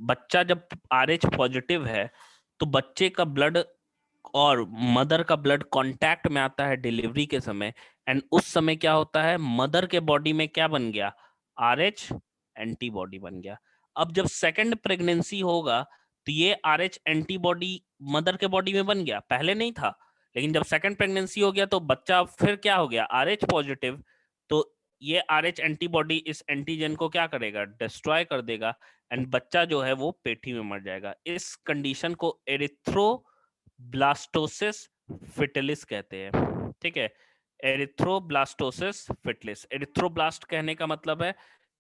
बच्चा जब आरएच पॉजिटिव है तो बच्चे का ब्लड और मदर का ब्लड कांटेक्ट में आता है डिलीवरी के समय, एंड उस समय क्या होता है, मदर के बॉडी में क्या बन गया, आरएच एंटीबॉडी बन गया। अब जब सेकंड प्रेगनेंसी होगा तो ये आरएच एंटीबॉडी मदर के बॉडी में बन गया, पहले नहीं था, लेकिन जब सेकंड प्रेगनेंसी हो गया तो बच्चा फिर क्या हो गया, आरएच पॉजिटिव, तो ये आरएच एंटीबॉडी इस एंटीजन को क्या करेगा, डिस्ट्रॉय कर देगा, एंड बच्चा जो है वो पेठी में मर जाएगा। इस कंडीशन को एरिथ्रोब्लास्टोसिस फिटिलिस कहते हैं, ठीक है, एरिथ्रोब्लास्टोसिस फिटिलिस। एरिथ्रोब्लास्ट कहने का मतलब है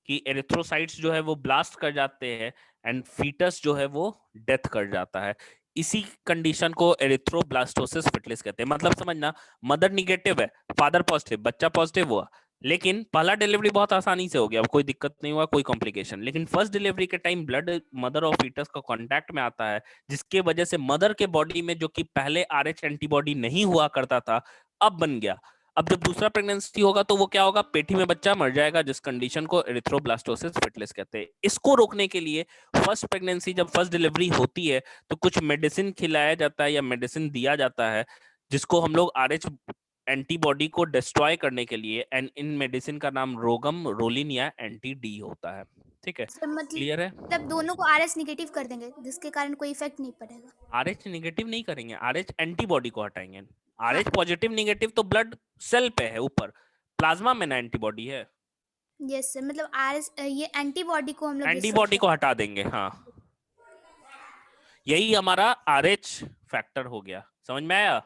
कि एरिथ्रोसाइट्स जो है वो ब्लास्ट कर जाते हैं एंड फीटस जो है वो डेथ कर जाता है। इसी कंडीशन को एरिथ्रोब्लास्टोसिस फिटिलिस कहते हैं। मतलब समझना, मदर निगेटिव है, फादर पॉजिटिव, बच्चा पॉजिटिव हुआ, लेकिन पहला डिलीवरी बहुत आसानी से हो गया, कोई दिक्कत नहीं हुआ, कोई कॉम्प्लिकेशन। लेकिन फर्स्ट डिलीवरी के टाइम ब्लड मदर और फीटस का कांटेक्ट में आता है, जिसके वजह से मदर के बॉडी में जो कि पहले आरएच एंटीबॉडी नहीं हुआ करता था अब बन गया। अब जब दूसरा प्रेगनेंसी होगा तो वो क्या होगा, पेटी में बच्चा मर जाएगा, जिस कंडीशन को एरिथ्रोब्लास्टोसिस फिटिलिस कहते हैं। इसको रोकने के लिए फर्स्ट प्रेगनेंसी जब फर्स्ट डिलीवरी होती है तो कुछ मेडिसिन खिलाया जाता है या मेडिसिन दिया जाता है, जिसको हम लोग आरएच एंटीबॉडी को डिस्ट्रॉय करने के लिए, एंड इन मेडिसिन का नाम रोगम रोलिन या एंटी डी होता है, ठीक है, सर क्लियर है। मतलब दोनों को आरएस निगेटिव कर देंगे जिसके कारण कोई इफेक्ट नहीं पड़ेगा। आरएच नेगेटिव नहीं करेंगे, आरएच एंटीबॉडी को हटाएंगे। हाँ आरएच पॉजिटिव नेगेटिव तो ब्लड सेल पे है, ऊपर प्लाज्मा में ना एंटीबॉडी है, यस सर, मतलब आरएस ये एंटीबॉडी को हम लोग एंटीबॉडी को हटा देंगे, हाँ, यही हमारा आरएच फैक्टर हो गया, समझ में आया।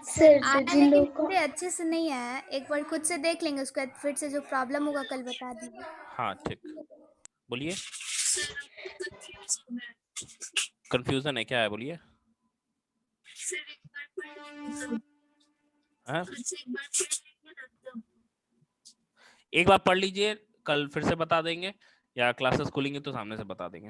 सर आया जिन लेकिन लोगों को पूरे अच्छे से नहीं आया, एक बार खुद से देख लेंगे, उसके बाद फिर से जो प्रॉब्लम होगा कल बता दीजिए। हाँ ठीक, बोलिए। सर हमको कंफ्यूजन है। कंफ्यूजन है, क्या है बोलिए। सर एक बार पढ़ लेंगे हाँ? फिर से एक बार पढ़ लेंगे ना तब। एक बार पढ़ लीजिए, कल फिर से बता देंगे या क्लासेस खुलेंगे तो सामने से बता देंगे।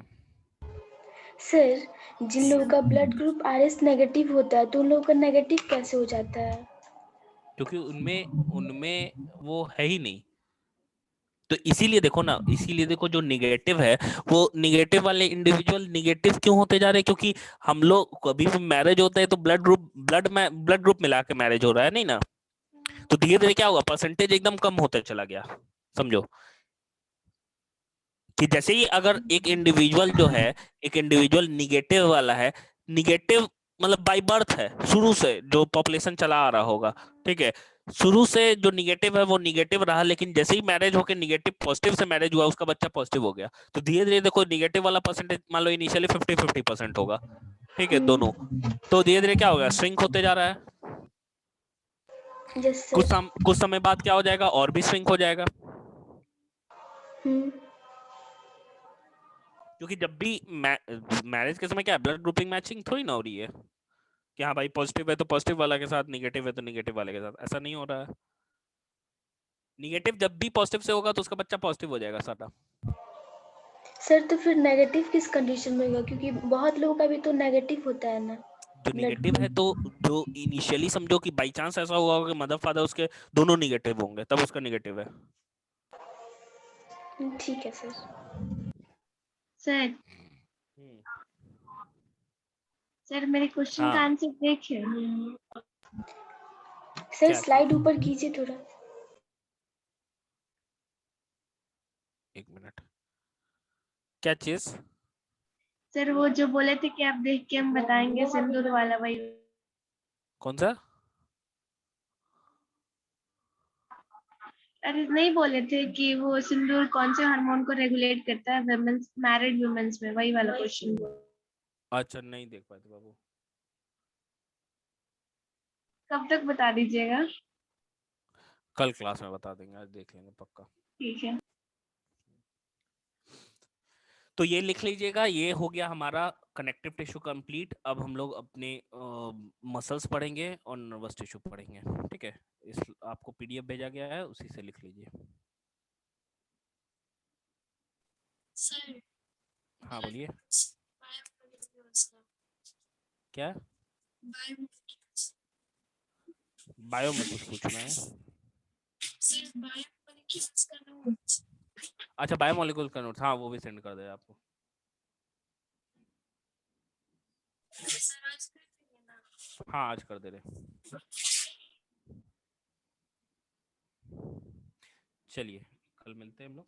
सर, जिन लोगों का ब्लड ग्रुप आरएस नेगेटिव होता है तो उन लोगों का नेगेटिव कैसे हो जाता है? क्योंकि उनमें उनमें वो है ही नहीं, तो इसीलिए देखो ना, इसीलिए देखो जो निगेटिव है वो निगेटिव वाले इंडिविजुअल निगेटिव क्यों होते जा रहे हैं, क्योंकि हम लोग कभी भी मैरिज होता है तो ब्लड ग्रुप मिला के मैरिज हो रहा है नहीं ना, तो धीरे धीरे क्या होगा, परसेंटेज एकदम कम होता चला गया। समझो कि जैसे ही अगर एक इंडिविजुअल जो है, एक इंडिविजुअल निगेटिव वाला है, निगेटिव मतलब बाय बर्थ है, शुरू से जो पॉपुलेशन चला आ रहा होगा, ठीक है, शुरू से जो निगेटिव है वो निगेटिव रहा, लेकिन जैसे ही मैरिज होकर निगेटिव पॉजिटिव से मैरिज हुआ, उसका बच्चा पॉजिटिव हो गया, तो धीरे धीरे देखो निगेटिव वाला परसेंटेज मान लो इनिशियली 50-50% होगा, ठीक है, दोनों, तो धीरे धीरे क्या होगा, श्रिंक होते जा रहा है, यस सर। कुछ समय बाद क्या हो जाएगा, और भी श्रिंक हो जाएगा, हम्म। क्योंकि जब भी मैरिज के समय क्या ब्लड ग्रुपिंग मैचिंग थोड़ी ना हो रही है कि हाँ भाई पॉजिटिव है तो पॉजिटिव वाला के साथ, निगेटिव है तो निगेटिव वाले के साथ, ऐसा नहीं हो रहा है। निगेटिव जब भी पॉजिटिव से होगा तो उसका बच्चा पॉजिटिव हो जाएगा सारा। सर तो फिर नेगेटिव किस कंडीशन में होगा, क्योंकि बहुत लोगों का भी तो नेगेटिव होता है ना जो ब्लड निगेटिव है ग्रुप। तो जो इनिशियली समझो कि बाई चांस ऐसा हुआ होगा कि मदर फादर उसके दोनों निगेटिव होंगे, तब उसका निगेटिव है। ठीक है सर। सर हम्म, सर मेरे क्वेश्चन का हाँ आंसर देखिए। सर क्या स्लाइड चीज, ऊपर कीजिए थोड़ा। एक मिनट, क्या चीज? सर वो जो बोले थे कि आप देख के हम बताएंगे, सिंदूर वाला वही। कौन सा? अरे नहीं बोले थे कि वो सिंदूर कौन से हार्मोन को रेगुलेट करता है वुमेन्स, मैरिड वुमेन्स में, वही वाला क्वेश्चन। अच्छा नहीं देख पाए थे बाबू। कब तक बता दीजिएगा? कल क्लास में बता देंगे, आज देख लेंगे पक्का। ठीक है। तो ये लिख लीजिएगा, ये हो गया हमारा कनेक्टिव टिश्यू कंप्लीट। अब हम लोग अपने मसल्स पढ़ेंगे और नर्वस टिश्यू पढ़ेंगे, ठीक है। इस आपको पीडीएफ भेजा गया है, उसी से लिख लीजिए। सर हाँ बोलिए। बायोमोलिक्यूल्स का क्या बायोमोलिक्यूल्स बायो में कुछ पूछना है? सर बायोमोलिक्यूल्स का नोट्स अच्छा बायोमोलिकुल का नोट्स, हाँ वो भी सेंड कर दे आपको। सर आज कर देंगे ना? हाँ आज कर दे रहे। चलिए कल मिलते हैं हम लोग।